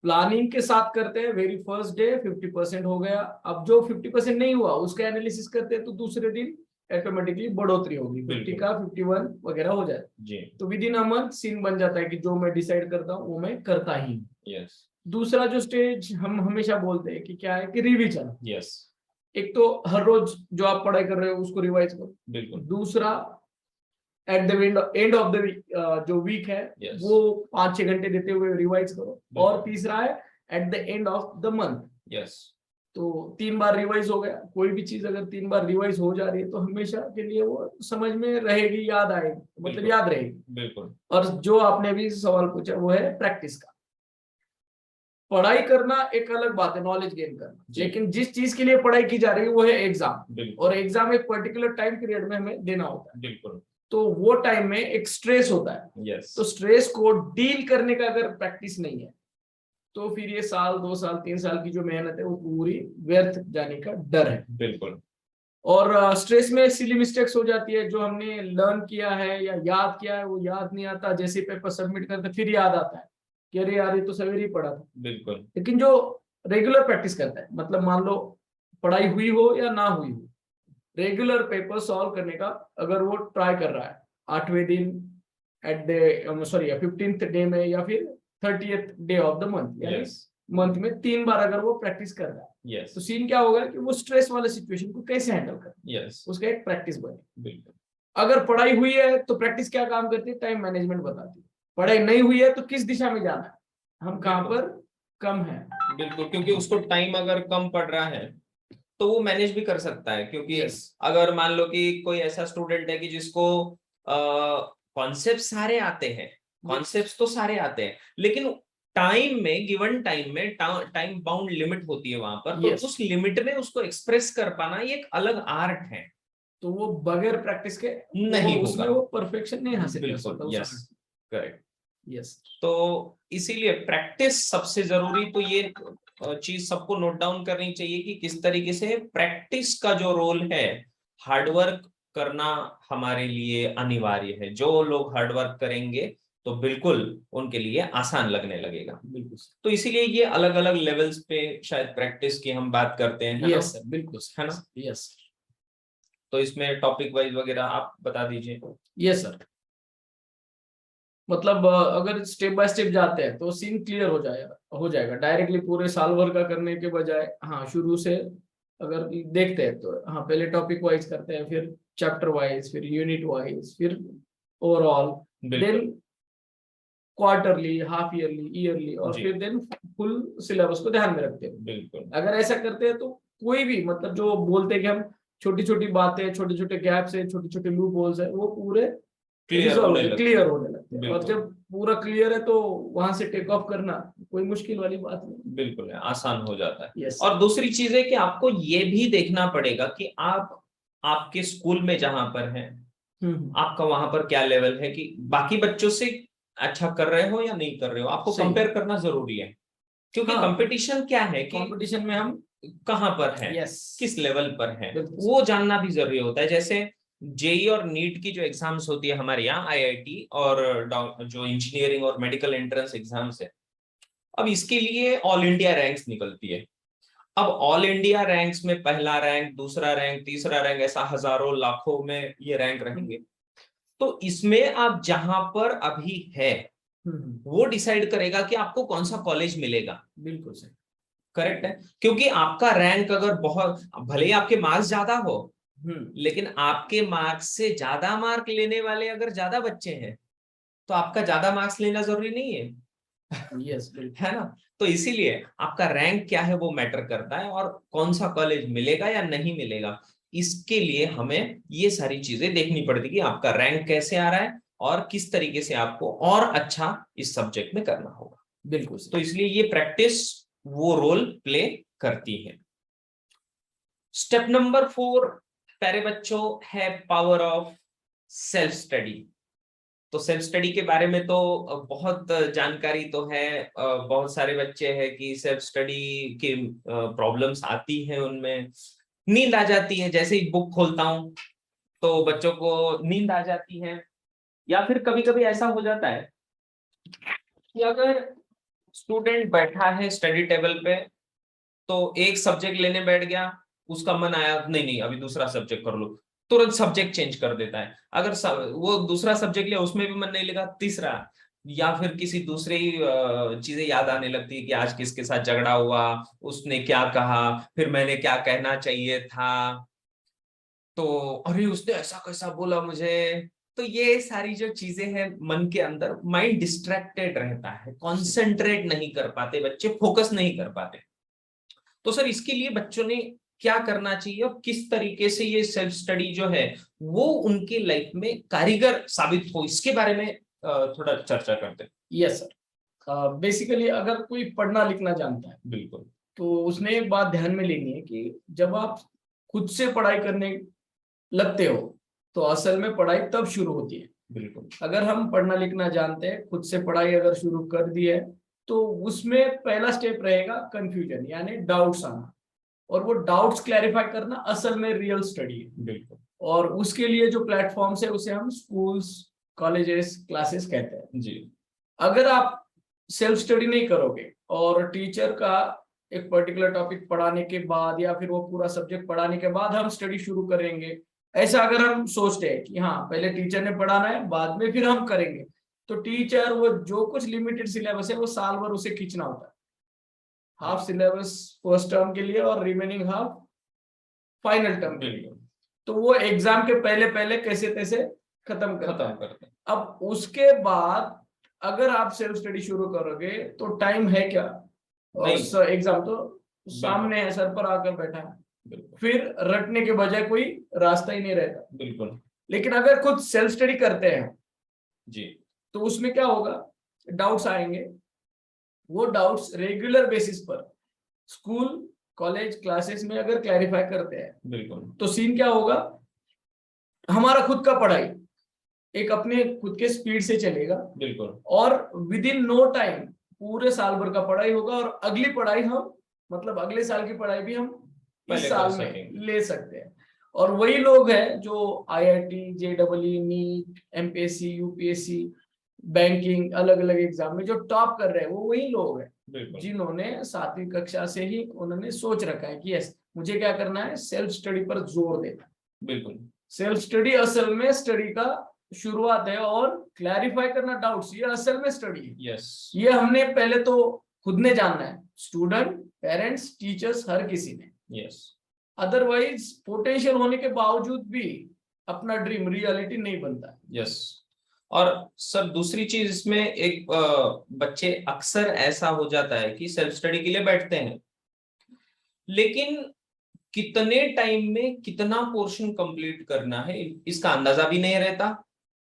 प्लानिंग के साथ करते हैं, वेरी फर्स्ट डे 50% हो गया। अब जो 50% नहीं हुआ उसका एनालिसिस करते हैं तो दूसरे दिन ऑटोमेटिकली बढ़ोतरी होगी, 50 का 51 वगैरह हो जाए जी। तो within a month scene बन जाता है कि जो मैं डिसाइड करता हूँ वो मैं करता ही हूँ। यस। दूसरा जो स्टेज हम हमेशा बोलते हैं कि क्या है कि रिवीजन। यस। एक तो हर रोज जो आप पढ़ाई कर रहे हो उसको रिवाइज करो। बिल्कुल। दूसरा at the end of the week जो वीक है Yes. वो 5-6 घंटे देते हुए रिवाइज करो। बिल्कुल। और तीसरा है eight the end of the month. Yes. तो 3 बार रिवाइज हो गया। कोई भी चीज अगर 3 बार रिवाइज हो जा रही है तो हमेशा के लिए वो समझ में रहेगी, याद आएगी, मतलब बिल्कुल। याद रहेगी। बिल्कुल। और जो आपने भी सवाल पूछा वो है प्रैक्टिस का। पढ़ाई करना एक अलग बात है, नॉलेज गेन करना, जी। लेकिन जिस चीज के लिए पढ़ाई की जा रही है वो है एग्जाम। बिल्कुल। और एग्जाम एक पर्टिकुलर टाइम पीरियड में हमें देना होता है। बिल्कुल। तो वो टाइम में एक स्ट्रेस होता है। यस। तो स्ट्रेस को डील करने का अगर प्रैक्टिस नहीं है तो फिर ये साल 2 साल 3 साल की जो मेहनत है वो पूरी व्यर्थ जाने का डर है। बिल्कुल। और स्ट्रेस में सिली मिस्टेक्स हो जाती है, जो हमने लर्न किया है या याद किया है वो याद नहीं आता। जैसे पेपर सबमिट करते फिर याद आता है कि अरे यार ये तो सवेरे ही पढ़ा था। बिल्कुल। लेकिन जो रेगुलर प्रैक्टिस करता है, मतलब मान लो पढ़ाई हुई हो या ना हुई हो, रेगुलर पेपर सॉल्व करने का अगर वो ट्राई कर रहा है 8वें दिन एट द 15th डे में या फिर 30th day of the month, यानी यस। मंथ में 3 बार अगर वो प्रैक्टिस कर रहा है यस। तो सीन क्या होगा कि वो स्ट्रेस वाले सिचुएशन को कैसे हैंडल कर, यस। उसका एक प्रैक्टिस बने। बिल्कुल। अगर पढ़ाई हुई है तो प्रैक्टिस क्या काम करती है, टाइम मैनेजमेंट बताती है। पढ़ाई नहीं हुई है तो किस दिशा में जाना है, हम कहाँ पर कम है। बिल्कुल, क्योंकि उसको टाइम अगर कम पड़ रहा है तो वो मैनेज भी कर सकता है। क्योंकि Yes. अगर मान लो कि कोई ऐसा स्टूडेंट है कि जिसको कॉन्सेप्ट सारे आते हैं, कॉन्सेप्ट्स तो सारे आते हैं, लेकिन टाइम में, गिवन टाइम में टाइम बाउंड लिमिट होती है वहां पर, तो Yes. उस लिमिट में उसको एक्सप्रेस कर पाना ये एक अलग आर्ट है। तो वो बगैर प्रैक्टिस के नहीं उसमें होगा। वो परफेक्शन नहीं हासिल कर बिल्कुल। सकता। यस। करेक्ट। यस। तो इसीलिए प्रैक्टिस सबसे जरूरी। तो ये चीज सबको नोट डाउन करनी चाहिए कि किस तरीके से प्रैक्टिस का जो रोल है, हार्डवर्क करना हमारे लिए अनिवार्य है। जो लोग हार्डवर्क करेंगे तो बिल्कुल उनके लिए आसान लगने लगेगा। बिल्कुल। तो इसीलिए ये अलग अलग लेवल्स पे शायद प्रैक्टिस की हम बात करते हैं, है ना? यस सर, बिल्कुल है ना? यस। तो इसमें टॉपिक वाइज वगैरह आप बता दीजिए। यस सर, मतलब अगर स्टेप बाय स्टेप जाते हैं तो सीन क्लियर हो जाएगा डायरेक्टली पूरे साल भर का करने के बजाय। हाँ, शुरू से अगर देखते हैं तो हाँ, पहले टॉपिक वाइज करते हैं, फिर चैप्टर वाइज, फिर यूनिट वाइज, फिर ओवरऑल, बिल्कुल। Then quarterly, half yearly, yearly, और जी। फिर देन फुल सिलेबस को ध्यान में रखते हैं। बिल्कुल। अगर ऐसा करते हैं तो कोई भी, मतलब जो बोलते हैं कि हम छोटी छोटी बातें, छोटे छोटे गैप्स है, छोटे छोटे लूप होल्स है, वो पूरे क्लियर रिजॉल्व होने होते, लगते क्लियर हैं। होने लगते हैं। और बिल्कुल। जब पूरा क्लियर है तो वहां से टेक ऑफ करना कोई मुश्किल वाली बात नहीं। बिल्कुल है, आसान हो जाता है। यस। और दूसरी चीज है कि आपको ये भी देखना पड़ेगा कि आप आपके स्कूल में जहां पर हैं आपका वहां पर क्या लेवल है, कि बाकी बच्चों से अच्छा कर रहे हो या नहीं कर रहे हो, आपको सही। कंपेयर करना जरूरी है। क्योंकि हाँ, कंपटीशन क्या है कि कंपटीशन में हम कहाँ पर है, यस किस लेवल पर है, बिल्कुल वो जानना भी जरूरी होता है। जैसे जेई और नीट की जो एग्जाम्स होती है हमारे यहाँ, आईआईटी और जो इंजीनियरिंग और मेडिकल एंट्रेंस एग्जाम्स है, अब इसके लिए ऑल इंडिया रैंक्स निकलती है। अब ऑल इंडिया रैंक्स में पहला रैंक, दूसरा रैंक, तीसरा रैंक, ऐसा हजारों लाखों में ये रैंक रहेंगे। तो इसमें आप जहां पर अभी है वो डिसाइड करेगा कि आपको कौन सा कॉलेज मिलेगा। बिल्कुल सही। करेक्ट है, क्योंकि आपका रैंक अगर बहुत, भले ही आपके मार्क्स ज्यादा हो, लेकिन आपके मार्क्स से ज्यादा मार्क लेने वाले अगर ज्यादा बच्चे हैं तो आपका ज्यादा मार्क्स लेना जरूरी नहीं है। यस बिल्कुल। है ना। तो इसीलिए आपका रैंक क्या है वो मैटर करता है, और कौन सा कॉलेज मिलेगा या नहीं मिलेगा, इसके लिए हमें ये सारी चीजें देखनी पड़ती कि आपका रैंक कैसे आ रहा है और किस तरीके से आपको और अच्छा इस सब्जेक्ट में करना होगा। बिल्कुल तो सही। इसलिए ये प्रैक्टिस वो रोल प्ले करती है। स्टेप नंबर 4 प्यारे बच्चों है पावर ऑफ सेल्फ स्टडी। तो सेल्फ स्टडी के बारे में तो बहुत जानकारी तो है। बहुत सारे बच्चे हैं कि सेल्फ स्टडी की प्रॉब्लम्स आती हैं, उनमें नींद आ जाती है, जैसे ही बुक खोलता हूं तो बच्चों को नींद आ जाती है। या फिर कभी कभी ऐसा हो जाता है कि अगर स्टूडेंट बैठा है स्टडी टेबल पे, तो एक सब्जेक्ट लेने बैठ गया, उसका मन आया नहीं नहीं अभी दूसरा सब्जेक्ट कर लो, तुरंत सब्जेक्ट चेंज कर देता है। अगर वो दूसरा सब्जेक्ट लिया उसमें भी मन नहीं लगा, तीसरा, या फिर किसी दूसरे ही चीजें याद आने लगती है कि आज किसके साथ झगड़ा हुआ, उसने क्या कहा, फिर मैंने क्या कहना चाहिए था, तो अरे उसने ऐसा कैसा बोला मुझे। तो ये सारी जो चीजें हैं मन के अंदर, माइंड डिस्ट्रैक्टेड रहता है, कॉन्सेंट्रेट नहीं कर पाते बच्चे, फोकस नहीं कर पाते। तो सर इसके लिए बच्चों ने क्या करना चाहिए और किस तरीके से ये सेल्फ स्टडी जो है वो उनके लाइफ में कारीगर साबित हो, इसके बारे में थोड़ा चर्चा करते हैं। Yes sir. बेसिकली अगर कोई पढ़ना लिखना जानता है बिल्कुल तो उसने एक बात ध्यान में लेनी है कि जब आप खुद से पढ़ाई करने लगते हो तो असल में पढ़ाई तब शुरू होती है। बिल्कुल अगर हम पढ़ना लिखना जानते हैं, खुद से पढ़ाई अगर शुरू कर दी है, तो उसमें पहला स्टेप रहेगा कंफ्यूजन यानी डाउट्स आना, और वो डाउट्स क्लैरिफाई करना असल में रियल स्टडी है। बिल्कुल और उसके लिए जो प्लेटफॉर्म्स है उसे हम स्कूल्स, कॉलेजेस, क्लासेस कहते हैं। जी अगर आप सेल्फ स्टडी नहीं करोगे और टीचर का एक पर्टिकुलर टॉपिक पढ़ाने के बाद या फिर वो पूरा सब्जेक्ट पढ़ाने के बाद हम स्टडी शुरू करेंगे, ऐसा अगर हम सोचते हैं कि हाँ पहले टीचर ने पढ़ाना है बाद में फिर हम करेंगे, तो टीचर वो जो कुछ लिमिटेड सिलेबस है वो साल भर उसे खींचना होता है। हाफ सिलेबस फर्स्ट टर्म के लिए और रिमेनिंग हाफ फाइनल टर्म के लिए। तो वो एग्जाम के पहले पहले कैसे तैसे खत्म करते हैं। अब उसके बाद अगर आप सेल्फ स्टडी शुरू करोगे तो टाइम है क्या, और एग्जाम तो सामने है, सर पर आकर बैठा है, फिर रटने के बजाय कोई रास्ता ही नहीं रहता। बिल्कुल लेकिन अगर खुद सेल्फ स्टडी करते हैं जी, तो उसमें क्या होगा, डाउट्स आएंगे, वो डाउट्स रेगुलर बेसिस पर स्कूल, कॉलेज, क्लासेस में अगर क्लैरिफाई करते हैं बिल्कुल तो सीन क्या होगा, हमारा खुद का पढ़ाई एक अपने खुद के स्पीड से चलेगा, बिल्कुल और विद इन नो टाइम पूरे साल भर का पढ़ाई होगा, और अगली पढ़ाई हम मतलब अगले साल की पढ़ाई भी हम इस साल में ले सकते हैं। और वही लोग हैं जो IIT, JEE, NEET, MPSC, UPSC, banking, अलग अलग एग्जाम में जो टॉप कर रहे हैं, वो वही लोग हैं जिन्होंने 7वीं कक्षा से ही उन्होंने सोच रखा है कि यस मुझे क्या करना है, सेल्फ स्टडी पर जोर देना। बिल्कुल सेल्फ स्टडी असल में स्टडी का शुरुआत है, और क्लैरिफाई करना डाउट्स ये असल में स्टडी है। यस ये हमने पहले तो खुद ने जानना है, स्टूडेंट, पेरेंट्स, टीचर्स, हर किसी ने। यस अदरवाइज पोटेंशियल होने के बावजूद भी अपना ड्रीम रियलिटी नहीं बनता। यस और सर दूसरी चीज इसमें एक बच्चे अक्सर ऐसा हो जाता है कि सेल्फ स्टडी के लिए बैठते हैं, लेकिन कितने टाइम में कितना पोर्शन कंप्लीट करना है इसका अंदाजा भी नहीं रहता।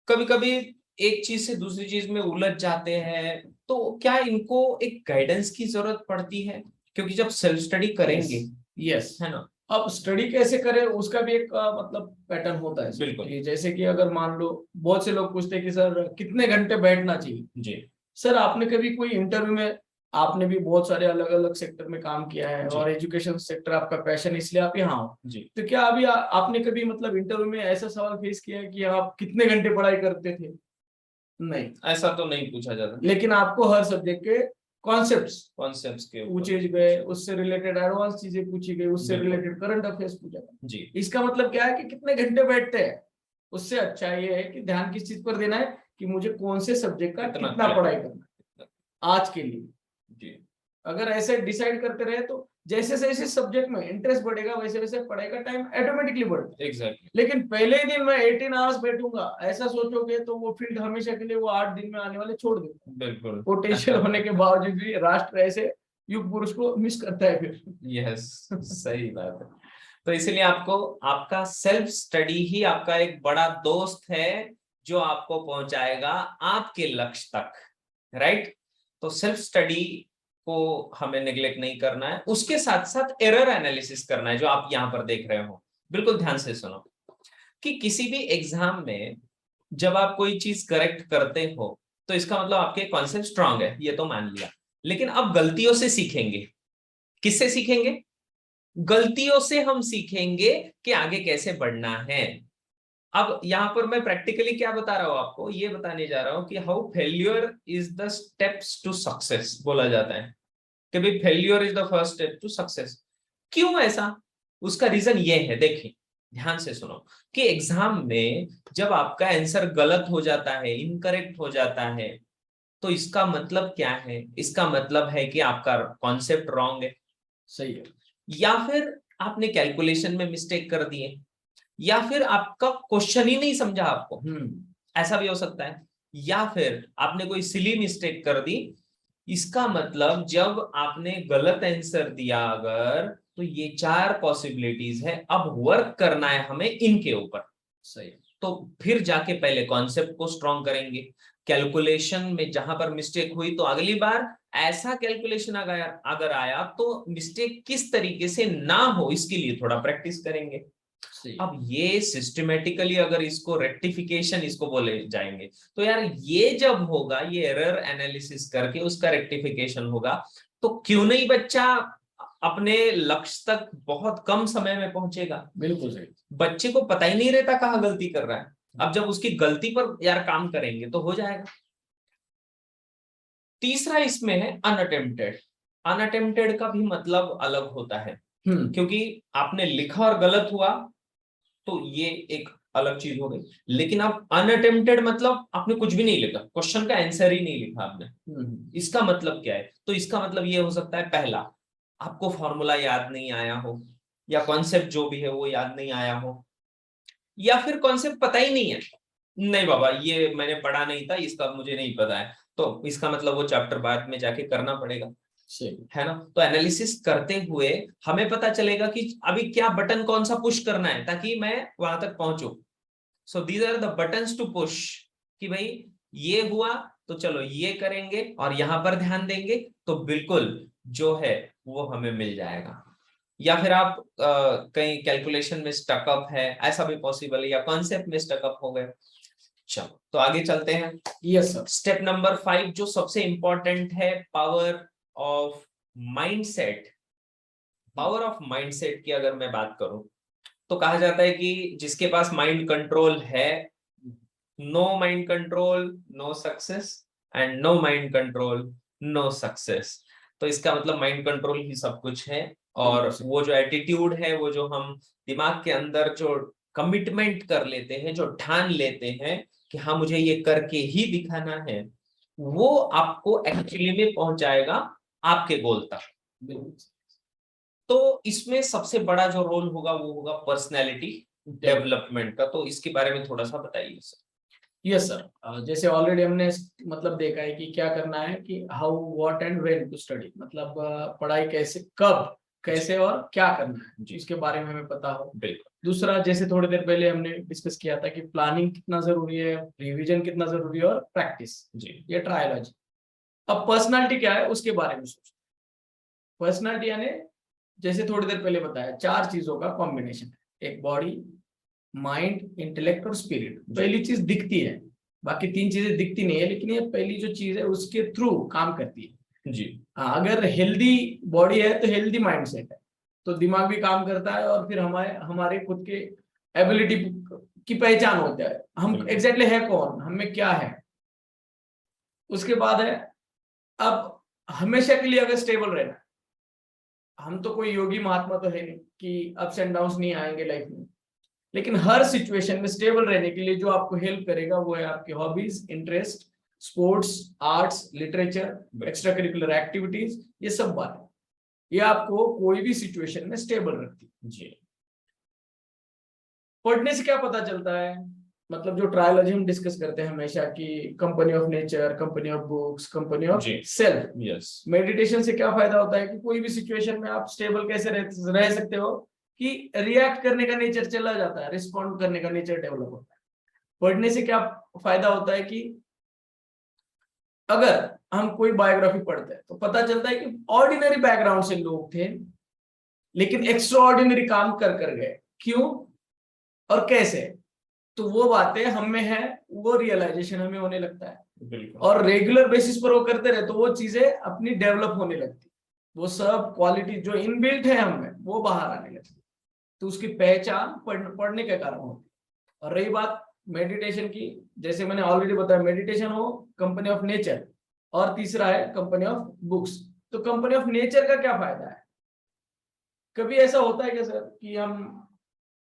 कभी कभी एक चीज से दूसरी चीज में उलझ जाते हैं, तो क्या इनको एक गाइडेंस की जरूरत पड़ती है? क्योंकि जब सेल्फ स्टडी करेंगे, यस। है ना? अब स्टडी कैसे करें उसका भी एक मतलब पैटर्न होता है सर। बिल्कुल। कि जैसे कि अगर मान लो बहुत से लोग पूछते हैं कि सर कितने घंटे बैठना चाहिए। जी सर आपने कभी कोई इंटरव्यू में, आपने भी बहुत सारे अलग अलग सेक्टर में काम किया है जी और एजुकेशन सेक्टर आपका पैशन, इसलिए आप यहाँ हो। जी। तो क्या अभी आपने कभी मतलब इंटरव्यू में ऐसा सवाल फेस किया है कि आप कितने घंटे पढ़ाई करते थे? नहीं। ऐसा तो नहीं पूछा जाता। लेकिन आपको हर सब्जेक्ट के कॉन्सेप्ट्स कॉन्सेप्ट्स के ऊपर। पूछे गए, उससे रिलेटेड एडवांस चीजें पूछी गई, उससे बिल्कुल। रिलेटेड करंट अफेयर्स पूछा गया। जी इसका मतलब क्या है कि कितने घंटे बैठते हैं। उससे अच्छा ये है कि ध्यान किस चीज पर देना है कि मुझे कौन से सब्जेक्ट का कितना कितना क्या? पढ़ाई करना है आज के लिए। जी अगर ऐसे डिसाइड करते रहे तो जैसे जैसे सब्जेक्ट में इंटरेस्ट बढ़ेगा वैसे वैसे पढ़ाई का टाइम ऑटोमेटिकली बढ़ेगा। एग्जैक्टली। लेकिन पहले ही दिन में 18 आवर्स बैठूंगा ऐसा सोचोगे तो वो फील्ड हमेशा के लिए वो 8 दिन में आने वाले छोड़ देगा। बिल्कुल। पोटेंशियल होने के बावजूद भी राष्ट्र ऐसे युग पुरुष को मिस करता है फिर। यस, सही बात है। तो इसीलिए आपको आपका सेल्फ स्टडी ही आपका एक बड़ा दोस्त है, जो आपको पहुंचाएगा आपके लक्ष्य तक, राइट? तो सेल्फ स्टडी को हमें नेग्लेक्ट नहीं करना है, उसके साथ साथ एरर एनालिसिस करना है, जो आप यहां पर देख रहे हो। बिल्कुल ध्यान से सुनो कि किसी भी एग्जाम में जब आप कोई चीज करेक्ट करते हो तो इसका मतलब आपके कॉन्सेप्ट स्ट्रांग है, ये तो मान लिया। लेकिन अब गलतियों से सीखेंगे। किससे सीखेंगे? गलतियों से हम सीखेंगे कि आगे कैसे बढ़ना है। अब यहां पर मैं प्रैक्टिकली क्या बता रहा हूं आपको, ये बताने जा रहा हूं कि how failure is the steps to success बोला जाता है, कि भाई failure is the first step to success. क्यों ऐसा? उसका रीजन ये है, देखिए ध्यान से सुनो, कि एग्जाम में जब आपका आंसर गलत हो जाता है, इनकरेक्ट हो जाता है, तो इसका मतलब क्या है? इसका मतलब है कि आपका कॉन्सेप्ट रॉन्ग है, सही है। या फिर आपने कैलकुलेशन में मिस्टेक कर दिए, या फिर आपका क्वेश्चन ही नहीं समझा आपको, ऐसा भी हो सकता है। या फिर आपने कोई सिली मिस्टेक कर दी। इसका मतलब जब आपने गलत आंसर दिया अगर, तो ये 4 पॉसिबिलिटीज है, अब वर्क करना है हमें इनके ऊपर। सही है। तो फिर जाके पहले कॉन्सेप्ट को स्ट्रॉन्ग करेंगे। कैलकुलेशन में जहां पर मिस्टेक हुई तो अगली बार ऐसा कैलकुलेशन अगर आया तो मिस्टेक किस तरीके से ना हो, इसके लिए थोड़ा प्रैक्टिस करेंगे। सही। अब ये सिस्टमेटिकली अगर इसको रेक्टिफिकेशन इसको बोले जाएंगे, तो यार ये जब होगा, ये एरर एनालिसिस करके उसका रेक्टिफिकेशन होगा, तो क्यों नहीं बच्चा अपने लक्ष्य तक बहुत कम समय में पहुंचेगा। बिल्कुल सही। बच्चे को पता ही नहीं रहता कहाँ गलती कर रहा है। अब जब उसकी गलती पर यार काम करेंगे तो हो जाएगा। तीसरा इसमें है अनअटेम्प्टेड। अनअटेम्प्टेड का भी मतलब अलग होता है, क्योंकि आपने लिखा और गलत हुआ तो ये एक अलग चीज हो गई। लेकिन अब अनअटेम्प्टेड मतलब आपने कुछ भी नहीं लिखा, क्वेश्चन का आंसर ही नहीं लिखा आपने। इसका मतलब क्या है? तो इसका मतलब ये हो सकता है, पहला, आपको फॉर्मूला याद नहीं आया हो, या कॉन्सेप्ट जो भी है वो याद नहीं आया हो, या फिर कॉन्सेप्ट पता ही नहीं है। नहीं बाबा, ये मैंने पढ़ा नहीं था, इसका मुझे नहीं पता है, तो इसका मतलब वो चैप्टर बाद में जाके करना पड़ेगा, है ना? तो एनालिसिस करते हुए हमें पता चलेगा कि अभी क्या बटन कौन सा पुश करना है ताकि मैं वहां तक पहुंचू। So these are the buttons to push, कि भाई ये हुआ तो चलो ये करेंगे और यहां पर ध्यान देंगे, तो बिल्कुल जो है वो हमें मिल जाएगा। या फिर आप कहीं कैलकुलेशन में स्टकअप है, ऐसा भी पॉसिबल है, या कॉन्सेप्ट में स्टकअप हो गए। चलो तो आगे चलते हैं। Yes sir. स्टेप नंबर 5 जो सबसे इंपॉर्टेंट है, power of mindset. Power of mindset की अगर मैं बात करूं तो कहा जाता है कि जिसके पास माइंड कंट्रोल है, no mind control no success, and no mind control no success. तो इसका मतलब माइंड कंट्रोल ही सब कुछ है। और वो जो एटीट्यूड है, वो जो हम दिमाग के अंदर जो कमिटमेंट कर लेते हैं, जो ठान लेते हैं कि हाँ मुझे ये करके ही दिखाना है, वो आपको एक्चुअली में पहुंचाएगा आपके गोल तक। तो इसमें सबसे बड़ा जो रोल होगा वो होगा पर्सनैलिटी डेवलपमेंट का। तो इसके बारे में थोड़ा सा बताइए सर। Yes sir. जैसे ऑलरेडी हमने मतलब देखा है कि क्या करना है कि how what and when to study, मतलब पढ़ाई कैसे, कब कैसे और क्या करना है जी। इसके बारे में हमें पता हो। बिल्कुल। दूसरा, जैसे थोड़ी देर पहले हमने डिस्कस किया था कि प्लानिंग कितना जरूरी है, रिवीजन कितना जरूरी है और प्रैक्टिस, जी। ये ट्रायलॉजी। अब पर्सनालिटी क्या है उसके बारे में सोचते हैं। पर्सनालिटी यानी जैसे थोड़ी देर पहले बताया, 4 चीजों का कॉम्बिनेशन है, एक बॉडी, माइंड, इंटेलेक्ट और स्पिरिट। पहली चीज दिखती है, बाकी 3 चीजें दिखती नहीं है, लेकिन ये पहली जो चीज है उसके थ्रू काम करती है। जी। हाँ, अगर हेल्दी बॉडी है तो हेल्दी माइंडसेट है, तो दिमाग भी काम करता है और फिर हमारे हमारे खुद के एबिलिटी की पहचान होता है, हम एग्जैक्टली है कौन, हमें क्या है। उसके बाद है, अब हमेशा के लिए अगर स्टेबल रहना, हम तो कोई योगी महात्मा तो है नहीं कि अप्स एंड डाउन्स नहीं आएंगे लाइफ में, लेकिन हर सिचुएशन में स्टेबल रहने के लिए जो आपको हेल्प करेगा वो है आपकी hobbies, interest, sports, arts, literature, extra curricular activities, ये सब बातें, ये आपको कोई भी सिचुएशन में स्टेबल रखती है। जी। पढ़ने से क्या पता चलता है, मतलब जो ट्रायलॉजी हम डिस्कस करते हैं हमेशा कि company of nature, company of books, company of self. Yes. Meditation से क्या फायदा होता है कि कोई भी सिचुएशन में आप स्टेबल कैसे रह सकते हो, कि रिएक्ट करने का नेचर चला जाता है, रिस्पॉन्ड करने का नेचर डेवलप होता है। पढ़ने से क्या फायदा होता है कि अगर हम कोई बायोग्राफी पढ़ते हैं तो पता चलता है कि ऑर्डिनरी बैकग्राउंड से लोग थे, लेकिन एक्स्ट्रा ऑर्डिनरी काम कर गए, क्यों और कैसे, तो वो बातें हम में है, वो रियलाइजेशन हमें होने लगता है, और रेगुलर बेसिस पर वो करते रहे तो वो चीजें अपनी डेवलप होने लगती, वो सब क्वालिटी जो इनबिल्ट है हमें वो बाहर आने लगती, तो उसकी पहचान पढ़ने के कारण होती है। और रही बात मेडिटेशन की, जैसे मैंने ऑलरेडी बताया, मेडिटेशन हो कंपनी ऑफ नेचर, और तीसरा है कंपनी ऑफ बुक्स। तो कंपनी ऑफ नेचर का क्या फायदा है, कभी ऐसा होता है क्या सर कि हम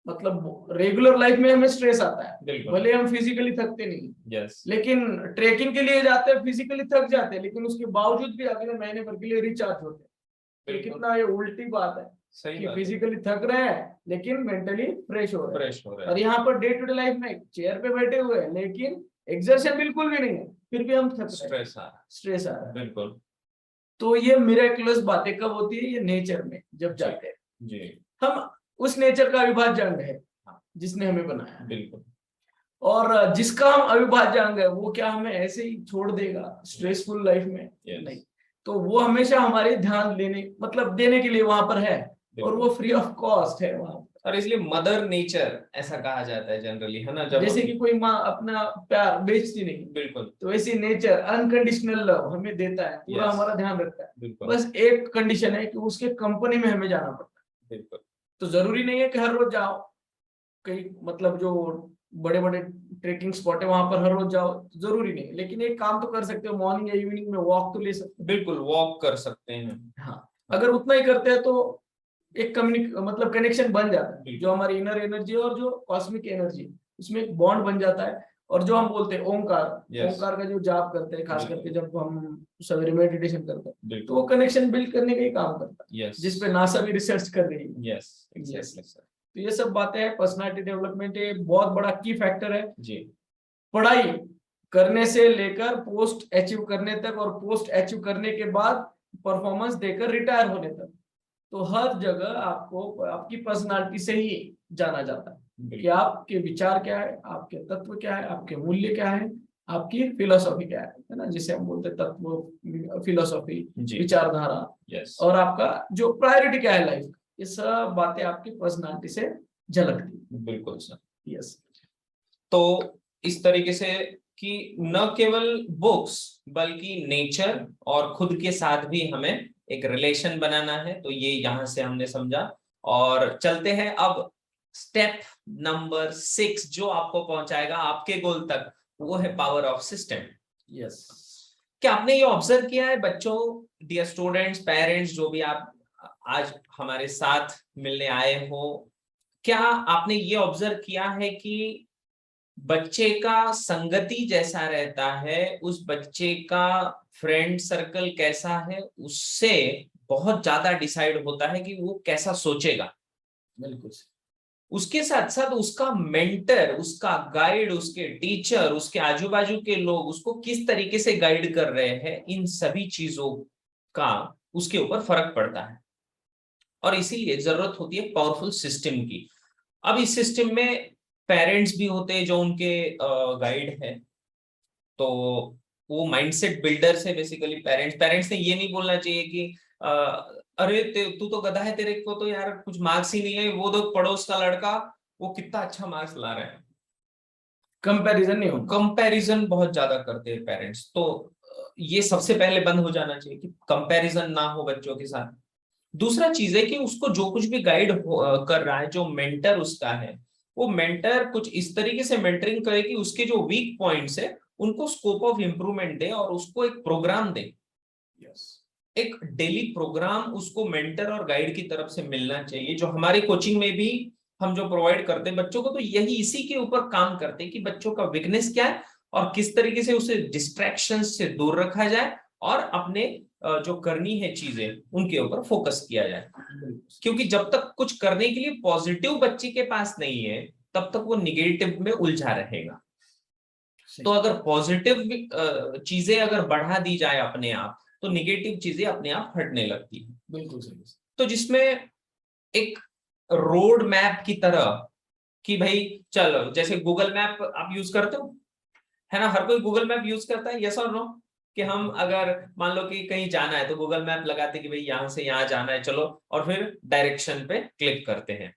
मतलब रेगुलर लाइफ में हमें स्ट्रेस आता है, भले हम फिजिकली थकते नहीं, लेकिन ट्रेकिंग के लिए जाते हैं, फिजिकली थक जाते हैं, लेकिन उसके बावजूद भी अगले महीने भर के लिए रिचार्ज होते हैं। ये कितना ये उल्टी बात है, कि फिजिकली थक रहे हैं लेकिन मेंटली फ्रेश हो रहे हैं। और यहाँ पर डे टू डे लाइफ में चेयर पे बैठे हुए हैं, लेकिन एक्सर्शन बिल्कुल भी नहीं है, फिर भी हम थक रहे हैं, स्ट्रेस आ रहा है। बिल्कुल। तो ये मिरेक्युलस बातें कब होती है, ये नेचर में जब जाते हैं जी। हम, उस नेचर का अविभाज्य अंग है जिसने हमें बनाया। बिल्कुल। और जिसका हम अविभाज्य अंग है वो क्या हमें ऐसे ही छोड़ देगा स्ट्रेसफुल लाइफ में? नहीं, तो वो हमेशा हमारे ध्यान देने के लिए वहां पर है, और वो फ्री ऑफ कॉस्ट है वहां पर। और इसलिए मदर नेचर ऐसा कहा जाता है जनरली, है ना, जब जैसे कि कोई माँ अपना प्यार बेचती नहीं, बिल्कुल, तो ऐसी नेचर अनकंडीशनल लव हमें देता है, पूरा हमारा ध्यान रखता है। बस एक कंडीशन है कि उसके कंपनी में हमें जाना पड़ता है। बिल्कुल। तो जरूरी नहीं है कि हर रोज जाओ, कहीं मतलब जो बड़े बड़े ट्रेकिंग स्पॉट है वहां पर हर रोज जाओ, जरूरी नहीं, लेकिन एक काम तो कर सकते हो, मॉर्निंग या इवनिंग में वॉक तो ले सकते हो। बिल्कुल, वॉक कर सकते हैं। हाँ, अगर उतना ही करते हैं तो एक कनेक्शन बन जाता है, जो हमारी इनर एनर्जी और जो कॉस्मिक एनर्जी, उसमें एक बॉन्ड बन जाता है। और जो हम बोलते हैं ओंकार, ओंकार का जो जाप करते हैं, खास करके जब हम सवेरे मेडिटेशन करते हैं, तो वो कनेक्शन बिल्ड करने का ही काम करता है, जिसपे नासा भी रिसर्च कर रही है। तो ये सब बातें हैं, पर्सनालिटी डेवलपमेंट एक बहुत बड़ा की फैक्टर है जी। पढ़ाई करने से लेकर पोस्ट अचीव करने तक, और पोस्ट अचीव करने के बाद परफॉर्मेंस देकर रिटायर होने तक, तो हर जगह आपको आपकी पर्सनालिटी से ही जाना जाता है कि आपके विचार क्या है, आपके तत्व क्या है, आपके मूल्य क्या है, आपकी फिलोसॉफी क्या है ना, जिसे हम बोलते हैं तत्व, फिलोसॉफी, विचारधारा, और आपका जो प्रायोरिटी क्या है लाइफ, ये सब बातें आपकी पर्सनालिटी से झलकती। बिल्कुल सर, यस। तो इस तरीके से कि न केवल बुक्स बल्कि नेचर और खुद के साथ भी हमें एक रिलेशन बनाना है, तो ये यहां से हमने समझा। और चलते हैं अब स्टेप नंबर 6 जो आपको पहुंचाएगा आपके गोल तक, वो है पावर ऑफ सिस्टम। यस। क्या आपने ये ऑब्जर्व किया है बच्चों, डियर स्टूडेंट्स, पेरेंट्स, जो भी आप आज हमारे साथ मिलने आए हो, क्या आपने ये ऑब्जर्व किया है कि बच्चे का संगति जैसा रहता है, उस बच्चे का फ्रेंड सर्कल कैसा है, उससे बहुत ज्यादा डिसाइड होता है कि वो कैसा सोचेगा। बिल्कुल। उसके साथ साथ उसका मेंटर, उसका गाइड, उसके टीचर, उसके आजू बाजू के लोग उसको किस तरीके से गाइड कर रहे हैं, इन सभी चीजों का उसके ऊपर फर्क पड़ता है। और इसीलिए जरूरत होती है पावरफुल सिस्टम की। अब इस सिस्टम में पेरेंट्स भी होते हैं जो उनके गाइड है, तो वो माइंडसेट बिल्डर है बेसिकली। पेरेंट्स ने ये नहीं बोलना चाहिए कि अरे तू तो गधा है, तेरे को तो यार कुछ मार्क्स ही नहीं है, वो तो पड़ोस का लड़का वो कितना अच्छा मार्क्स ला रहा है। कंपैरिजन नहीं होना। कंपैरिजन बहुत ज्यादा करते हैं पेरेंट्स, तो ये सबसे पहले बंद हो जाना चाहिए कि कंपैरिजन ना हो बच्चों के साथ। दूसरा चीज है कि उसको जो कुछ भी गाइड कर रहा है, जो मेंटर उसका है, वो मेंटर कुछ इस तरीके से मेंटरिंग करे कि उसके जो वीक पॉइंट्स है उनको स्कोप ऑफ इम्प्रूवमेंट दे और उसको एक प्रोग्राम दे। यस। एक डेली प्रोग्राम उसको मेंटर और गाइड की तरफ से मिलना चाहिए। जो हमारी कोचिंग में भी हम जो प्रोवाइड करते हैं बच्चों को, तो यही इसी के ऊपर काम करते हैं कि बच्चों का वीकनेस क्या है और किस तरीके से उसे डिस्ट्रैक्शन से दूर रखा जाए और अपने जो करनी है चीजें उनके ऊपर फोकस किया जाए। क्योंकि जब तक कुछ करने के लिए पॉजिटिव बच्चे के पास नहीं है, तब तक वो निगेटिव में उलझा रहेगा। तो अगर पॉजिटिव चीजें अगर बढ़ा दी जाए अपने आप, तो निगेटिव चीजें अपने आप हटने लगती है। बिल्कुल सही। तो जिसमें एक रोड मैप की तरह कि भाई चलो, जैसे गूगल मैप आप यूज करते हो, है ना, हर कोई गूगल मैप यूज करता है, यस और नो? कि हम अगर मान लो कि कहीं जाना है तो गूगल मैप लगाते कि भाई यहाँ से यहाँ जाना है, चलो, और फिर डायरेक्शन पे क्लिक करते हैं।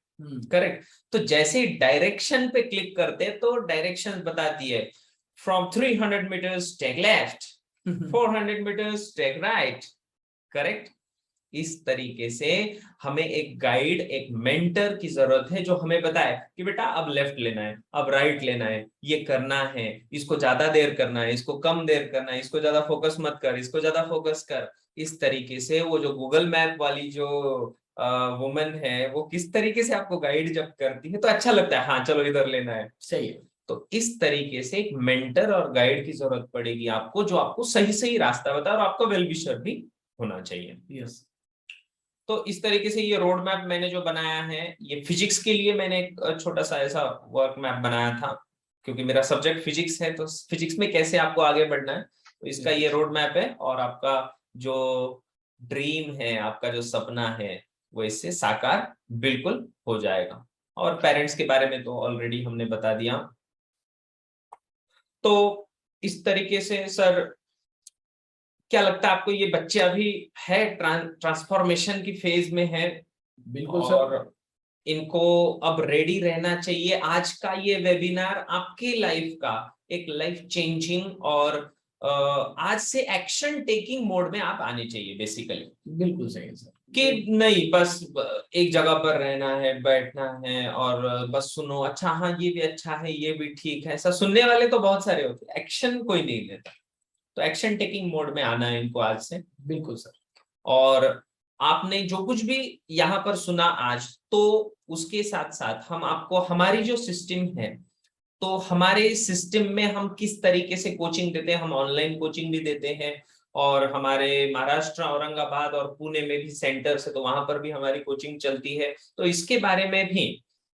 करेक्ट। तो जैसे ही डायरेक्शन पे क्लिक करते हैं तो डायरेक्शन बताती है from 300 meters take left, 400 meters take right. Correct. इस तरीके से हमें एक गाइड, एक मेंटर की जरूरत है जो हमें बताए कि बेटा अब लेफ्ट लेना है, अब राइट लेना है, ये करना है, इसको ज्यादा देर करना है, इसको कम देर करना है, इसको ज्यादा फोकस मत कर, इसको ज्यादा फोकस कर। इस तरीके से वो जो गूगल मैप वाली जो वुमन है, वो किस तरीके से आपको गाइड जब करती है तो अच्छा लगता है, हाँ चलो इधर लेना है। सही है। तो इस तरीके से एक मेंटर और गाइड की जरूरत पड़ेगी आपको, जो आपको सही सही रास्ता बताए, और आपका वेल विशर भी होना चाहिए। यस। तो इस तरीके से ये रोड मैप मैंने जो बनाया है, ये फिजिक्स के लिए मैंने एक छोटा सा ऐसा वर्क मैप बनाया था, क्योंकि मेरा सब्जेक्ट फिजिक्स है, तो फिजिक्स में कैसे आपको आगे बढ़ना है, तो इसका ये रोड मैप है। और आपका जो ड्रीम है, आपका जो सपना है, वो इससे साकार बिल्कुल हो जाएगा। और पेरेंट्स के बारे में तो ऑलरेडी हमने बता दिया। तो इस तरीके से सर, क्या लगता है आपको, ये बच्चे अभी है ट्रांसफॉर्मेशन की फेज में है, बिल्कुल सर। और इनको अब रेडी रहना चाहिए? आज का ये वेबिनार आपकी लाइफ का एक लाइफ चेंजिंग और आज से एक्शन टेकिंग मोड में आप आने चाहिए बेसिकली। बिल्कुल सही है सर। कि नहीं बस एक जगह पर रहना है, बैठना है और बस सुनो, अच्छा हाँ ये भी अच्छा है, ये भी ठीक है, ऐसा सुनने वाले तो बहुत सारे होते हैं, एक्शन कोई नहीं लेता। तो एक्शन टेकिंग मोड में आना है इनको आज से। बिल्कुल सर। और आपने जो कुछ भी यहाँ पर सुना आज, तो उसके साथ साथ हम आपको हमारी जो सिस्टम है, तो हमारे सिस्टम में हम किस तरीके से कोचिंग देते हैं, हम ऑनलाइन कोचिंग भी देते हैं, और हमारे महाराष्ट्र, औरंगाबाद और पुणे में भी सेंटर्स है, तो वहां पर भी हमारी कोचिंग चलती है। तो इसके बारे में भी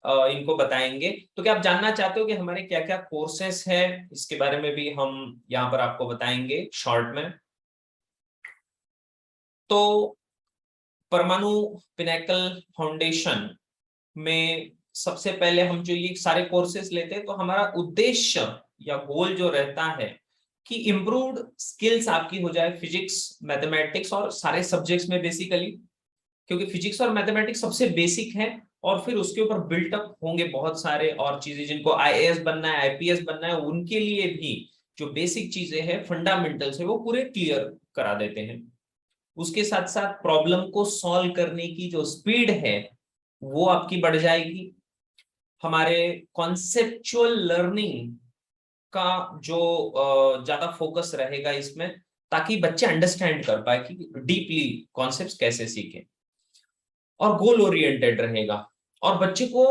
इनको बताएंगे। तो क्या आप जानना चाहते हो कि हमारे क्या क्या कोर्सेस हैं? इसके बारे में भी हम यहाँ पर आपको बताएंगे शॉर्ट में। तो परमाणु पिनेकल फाउंडेशन में सबसे पहले हम जो ये सारे कोर्सेज लेते हैं, तो हमारा उद्देश्य या गोल जो रहता है कि इम्प्रूव्ड स्किल्स आपकी हो जाए फिजिक्स, मैथमेटिक्स और सारे सब्जेक्ट्स में बेसिकली, क्योंकि फिजिक्स और मैथमेटिक्स सबसे बेसिक है, और फिर उसके ऊपर बिल्टअप होंगे बहुत सारे और चीजें। जिनको आईएएस बनना है, आईपीएस बनना है, उनके लिए भी जो बेसिक चीजें हैं, फंडामेंटल्स है, वो पूरे क्लियर करा देते हैं। उसके साथ साथ प्रॉब्लम को सॉल्व करने की जो स्पीड है वो आपकी बढ़ जाएगी। हमारे कॉन्सेप्चुअल लर्निंग का जो ज्यादा फोकस रहेगा इसमें, ताकि बच्चे अंडरस्टैंड कर पाए कि डीपली कॉन्सेप्ट्स कैसे सीखें। और गोल ओरिएंटेड रहेगा, और बच्चे को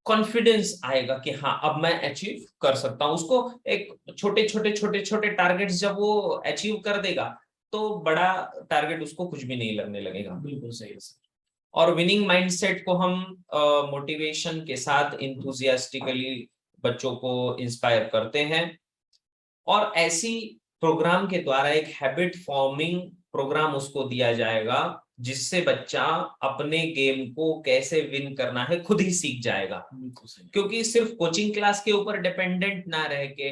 कॉन्फिडेंस आएगा कि हाँ अब मैं अचीव कर सकता हूँ। उसको एक छोटे छोटे छोटे छोटे टारगेट्स जब वो अचीव कर देगा, तो बड़ा टारगेट उसको कुछ भी नहीं लगने लगेगा। बिल्कुल सही है सर। और विनिंग माइंडसेट को हम मोटिवेशन के साथ इंथुजियास्टिकली बच्चों को इंस्पायर करते हैं, और ऐसी प्रोग्राम के द्वारा एक हैबिट फॉर्मिंग प्रोग्राम उसको दिया जाएगा जिससे बच्चा अपने गेम को कैसे विन करना है खुद ही सीख जाएगा। क्योंकि सिर्फ कोचिंग क्लास के ऊपर डिपेंडेंट ना रह के,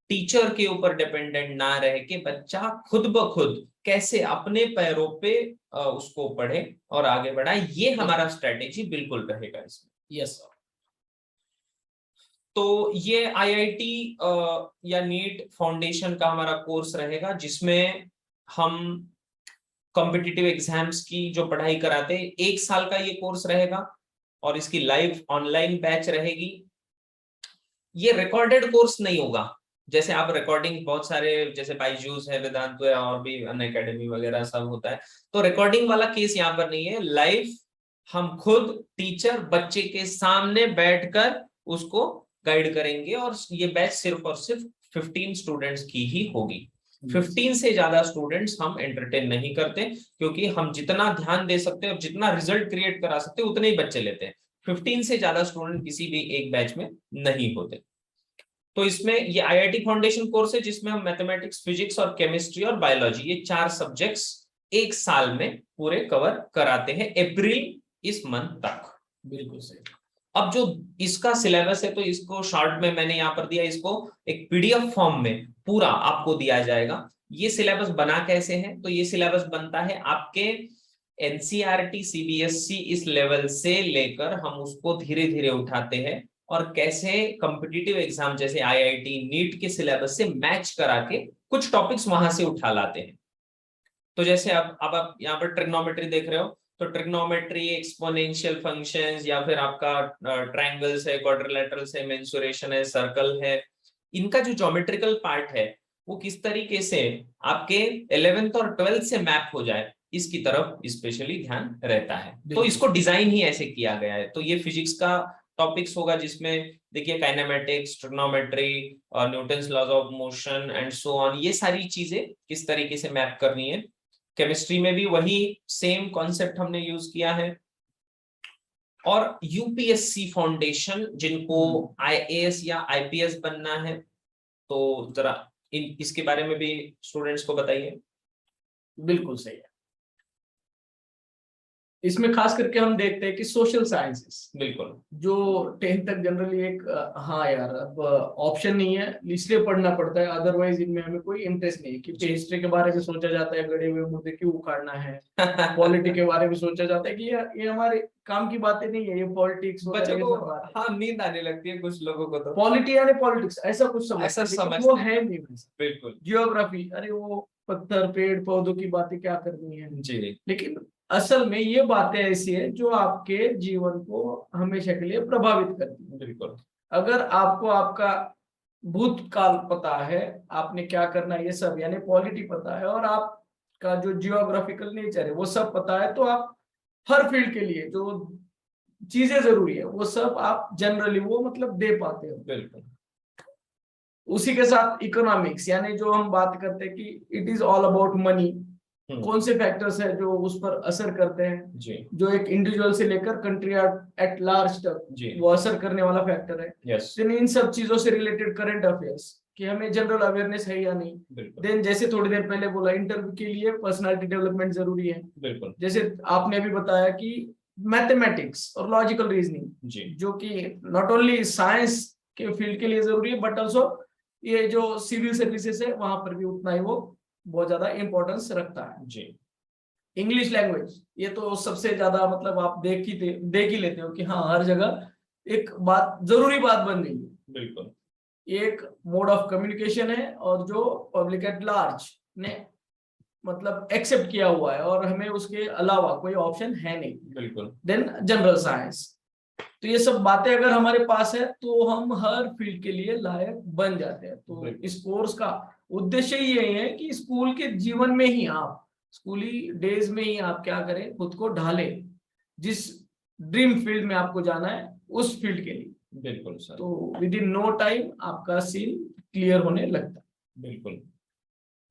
टीचर के ऊपर डिपेंडेंट ना रह के, बच्चा खुद ब खुद कैसे अपने पैरों पे उसको पढ़े और आगे बढ़ाए, ये हमारा स्ट्रेटेजी बिल्कुल रहेगा इसमें। Yes sir. तो ये आईआईटी या नीट फाउंडेशन का हमारा कोर्स रहेगा, जिसमें हम कॉम्पिटिटिव एग्जाम्स की जो पढ़ाई कराते हैं, 1 साल का ये कोर्स रहेगा और इसकी लाइव ऑनलाइन बैच रहेगी। ये रिकॉर्डेड कोर्स नहीं होगा, जैसे आप रिकॉर्डिंग बहुत सारे जैसे बायजूस है, वेदांत है और भी अनअकैडमी वगैरह सब होता है, तो रिकॉर्डिंग वाला केस यहाँ पर नहीं है। लाइव हम खुद टीचर बच्चे के सामने बैठकर उसको गाइड करेंगे और ये बैच सिर्फ और सिर्फ 15 स्टूडेंट्स की ही होगी। 15 से ज्यादा स्टूडेंट्स हम एंटरटेन नहीं करते, क्योंकि हम जितना ध्यान दे सकते हैं और जितना रिजल्ट क्रिएट करा सकते हैं उतने ही बच्चे लेते हैं। 15 से ज्यादा स्टूडेंट किसी भी एक बैच में नहीं होते। तो इसमें ये आईआईटी फाउंडेशन कोर्स है, जिसमें हम मैथमेटिक्स, फिजिक्स और केमिस्ट्री और बायोलॉजी, ये 4 सब्जेक्ट्स 1 साल में पूरे कवर कराते हैं, अप्रैल इस मंथ तक। बिल्कुल सही। अब जो इसका सिलेबस है, तो इसको शॉर्ट में मैंने यहाँ पर दिया, इसको एक पीडीएफ फॉर्म में पूरा आपको दिया जाएगा। ये सिलेबस बना कैसे है, तो ये सिलेबस बनता है आपके एनसीईआरटी सीबीएसई इस लेवल से लेकर हम उसको धीरे धीरे उठाते हैं और कैसे कॉम्पिटिटिव एग्जाम जैसे आईआईटी नीट के सिलेबस से मैच करा के कुछ टॉपिक्स वहां से उठा लाते हैं। तो जैसे अब आप यहाँ पर ट्रिग्नोमेट्री देख रहे हो, तो ट्रिग्नोमेट्री, एक्सपोनेंशियल फंक्शंस, या फिर आपका ट्रायंगल्स है, क्वाड्रिलेटरल्स है, मेंसुरेशन है, सर्कल है, इनका जो ज्योमेट्रिकल पार्ट है वो किस तरीके से आपके 11th और 12th से मैप हो जाए, इसकी तरफ स्पेशली ध्यान रहता है। तो इसको डिजाइन ही ऐसे किया गया है। तो ये फिजिक्स का टॉपिक्स होगा, जिसमें देखिए काइनेमेटिक्स, ट्रिग्नोमेट्री और Newton's laws of motion and so on, ये सारी चीजें किस तरीके से मैप करनी है। केमिस्ट्री में भी वही सेम कॉन्सेप्ट हमने यूज किया है। और यूपीएससी फाउंडेशन, जिनको आईएएस या आईपीएस बनना है, तो जरा इसके बारे में भी स्टूडेंट्स को बताइए। बिल्कुल सही है। इसमें खास करके हम देखते हैं कि सोशल साइंसेस, बिल्कुल, जो 10th तक जनरली एक हाँ यार अब ऑप्शन नहीं है इसलिए पढ़ना पड़ता है, अदरवाइज इनमें हमें कोई इंटरेस्ट नहीं है। कि हिस्ट्री के बारे में सोचा जाता है गड़े हुए मुद्दे क्यों उखाड़ना है, पॉलिटिक्स के बारे में सोचा जाता है कि ये हमारे काम की बातें नहीं है, ये पॉलिटिक्स बच्चों को हाँ नींद आने लगती है कुछ लोगों को, तो पॉलिटिक्स पॉलिटिक्स ऐसा कुछ समझ वो है नहीं। बिल्कुल, जियोग्राफी, अरे वो पत्थर पेड़ पौधों की बातें क्या करनी है जी। लेकिन असल में ये बातें ऐसी है जो आपके जीवन को हमेशा के लिए प्रभावित करती है। बिल्कुल, अगर आपको आपका भूतकाल पता है, आपने क्या करना है, ये सब यानी पॉलिटी पता है, और आपका जो जियोग्राफिकल नेचर है वो सब पता है, तो आप हर फील्ड के लिए जो चीजें जरूरी है वो सब आप जनरली वो मतलब दे पाते हो। बिल्कुल। उसी के साथ इकोनॉमिक्स, यानी जो हम बात करते हैं कि it is all about money, कौन से फैक्टर्स है जो उस पर असर करते हैं जी, जो एक इंडिविजुअल से लेकर कंट्री एट लार्ज तक वो असर करने वाला फैक्टर है। यस, इन सब चीजों से रिलेटेड करंट अफेयर्स कि हमें जनरल अवेयरनेस है या नहीं। देन जैसे थोड़ी देर पहले बोला, इंटरव्यू के लिए पर्सनालिटी डेवलपमेंट जरूरी है। बिल्कुल, जैसे आपने भी बताया कि मैथमेटिक्स और लॉजिकल रीजनिंग, जो कि नॉट ओनली साइंस के फील्ड के लिए जरूरी है बट ऑल्सो ये जो सिविल सर्विसेज है वहां पर भी उतना ही वो बहुत ज्यादा इंपॉर्टेंस रखता है। जी। इंग्लिश लैंग्वेज, ये तो सबसे ज्यादा मतलब आप देख ही लेते हो कि हाँ हर जगह एक बात जरूरी बात बन गई है। बिल्कुल, एक मोड ऑफ कम्युनिकेशन है और जो पब्लिक एट लार्ज ने मतलब एक्सेप्ट किया हुआ है और हमें उसके अलावा कोई ऑप्शन है नहीं। बिल्कुल। देन जनरल साइंस, तो ये सब बातें अगर हमारे पास है तो हम हर फील्ड के लिए लायक बन जाते हैं। तो इस कोर्स का उद्देश्य ही यही है कि स्कूल के जीवन में ही आप, स्कूली डेज में ही आप क्या करें, खुद को ढालें जिस ड्रीम फील्ड में आपको जाना है उस फील्ड के लिए। बिल्कुल सर। तो विद इन नो टाइम आपका सीन क्लियर होने लगता है। बिल्कुल।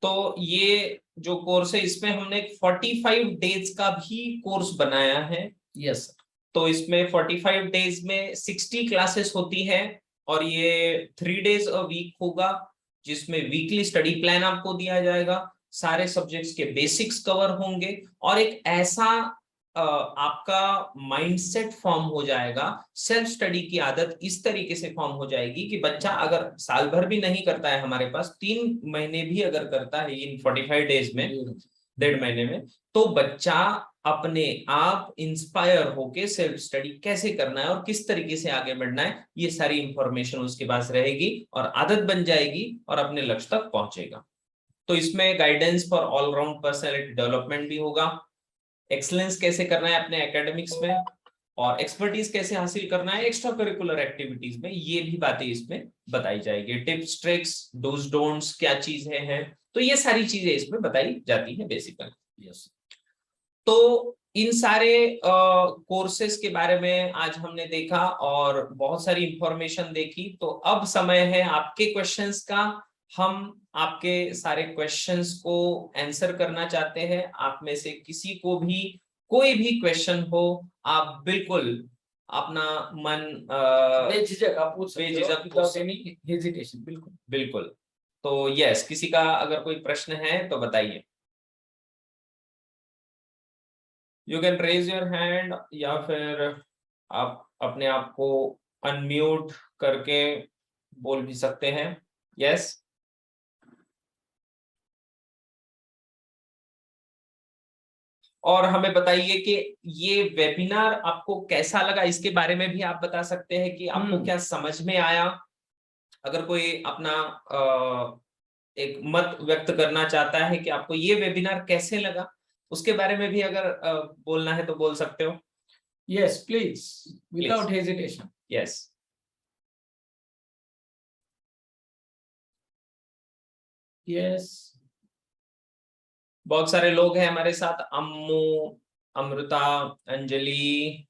तो ये जो कोर्स है इसमें हमने 45 डेज का भी कोर्स बनाया है। Yes sir. तो इसमें 45 डेज में 60 क्लासेस होती है और ये 3 डेज अ वीक होगा, जिसमें वीकली स्टडी प्लान आपको दिया जाएगा, सारे सब्जेक्ट्स के बेसिक्स कवर होंगे और एक ऐसा आपका माइंडसेट फॉर्म हो जाएगा, सेल्फ स्टडी की आदत इस तरीके से फॉर्म हो जाएगी कि बच्चा अगर साल भर भी नहीं करता है, हमारे पास 3 महीने भी अगर करता है इन 45 डेज में, 1.5 महीने में, तो बच्चा अपने आप इंस्पायर होके सेल्फ स्टडी कैसे करना है और किस तरीके से आगे बढ़ना है, ये सारी इंफॉर्मेशन उसके पास रहेगी और आदत बन जाएगी और अपने लक्ष्य तक पहुंचेगा। तो इसमें guidance for all round personality development भी होगा, एक्सीलेंस कैसे करना है अपने एकेडमिक्स में, और एक्सपर्टीज कैसे हासिल करना है एक्स्ट्रा करिकुलर एक्टिविटीज में, ये भी बातें इसमें बताई जाएगी। टिप्स, ट्रिक्स, डूज डोंट्स क्या चीजें हैं, तो ये सारी चीजें इसमें बताई जाती है बेसिकली। यस। तो इन सारे कोर्सेज के बारे में आज हमने देखा और बहुत सारी इंफॉर्मेशन देखी। तो अब समय है आपके क्वेश्चंस का। हम आपके सारे क्वेश्चंस को आंसर करना चाहते हैं। आप में से किसी को भी कोई भी क्वेश्चन हो, आप बिल्कुल अपना मन बेझिझक आप पूछ सकते हो, बेझिझक विदाउट एनी हेजिटेशन। बिल्कुल बिल्कुल। तो यस, किसी का अगर कोई प्रश्न है तो बताइए। You can raise your hand या फिर आप अपने आप को अनम्यूट करके बोल भी सकते हैं। यस। और हमें बताइए कि ये वेबिनार आपको कैसा लगा, इसके बारे में भी आप बता सकते हैं कि आपको क्या समझ में आया। अगर कोई अपना एक मत व्यक्त करना चाहता है कि आपको ये वेबिनार कैसे लगा, उसके बारे में भी अगर बोलना है तो बोल सकते हो। Yes please, without hesitation. Yes. Yes, बहुत सारे लोग हैं हमारे साथ, अम्मू, अमृता, अंजलि,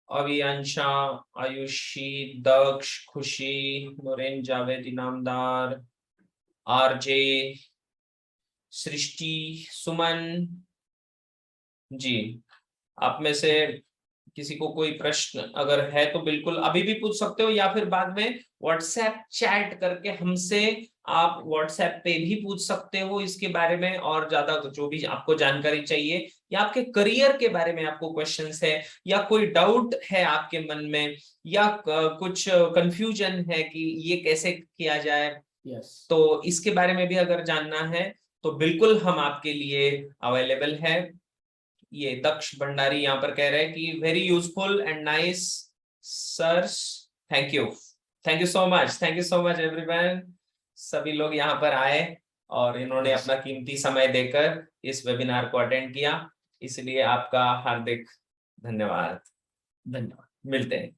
अवियांशा, आयुषी, दक्ष, खुशी, नूरेन, जावेद, इनामदार, आरजे, सृष्टि, सुमन जी। आप में से किसी को कोई प्रश्न अगर है तो बिल्कुल अभी भी पूछ सकते हो, या फिर बाद में व्हाट्सएप चैट करके हमसे आप व्हाट्सएप पे भी पूछ सकते हो इसके बारे में, और ज्यादा जो भी आपको जानकारी चाहिए या आपके करियर के बारे में आपको क्वेश्चंस है या कोई डाउट है आपके मन में या कुछ कंफ्यूजन है कि ये कैसे किया जाए, तो इसके बारे में भी अगर जानना है तो बिल्कुल हम आपके लिए अवेलेबल है। ये दक्ष भंडारी यहाँ पर कह रहे हैं कि very useful and nice sirs, thank you, thank you so much, thank you so much everyone. सभी लोग यहाँ पर आए और इन्होंने अपना कीमती समय देकर इस वेबिनार को अटेंड किया, इसलिए आपका हार्दिक धन्यवाद। धन्यवाद। मिलते हैं।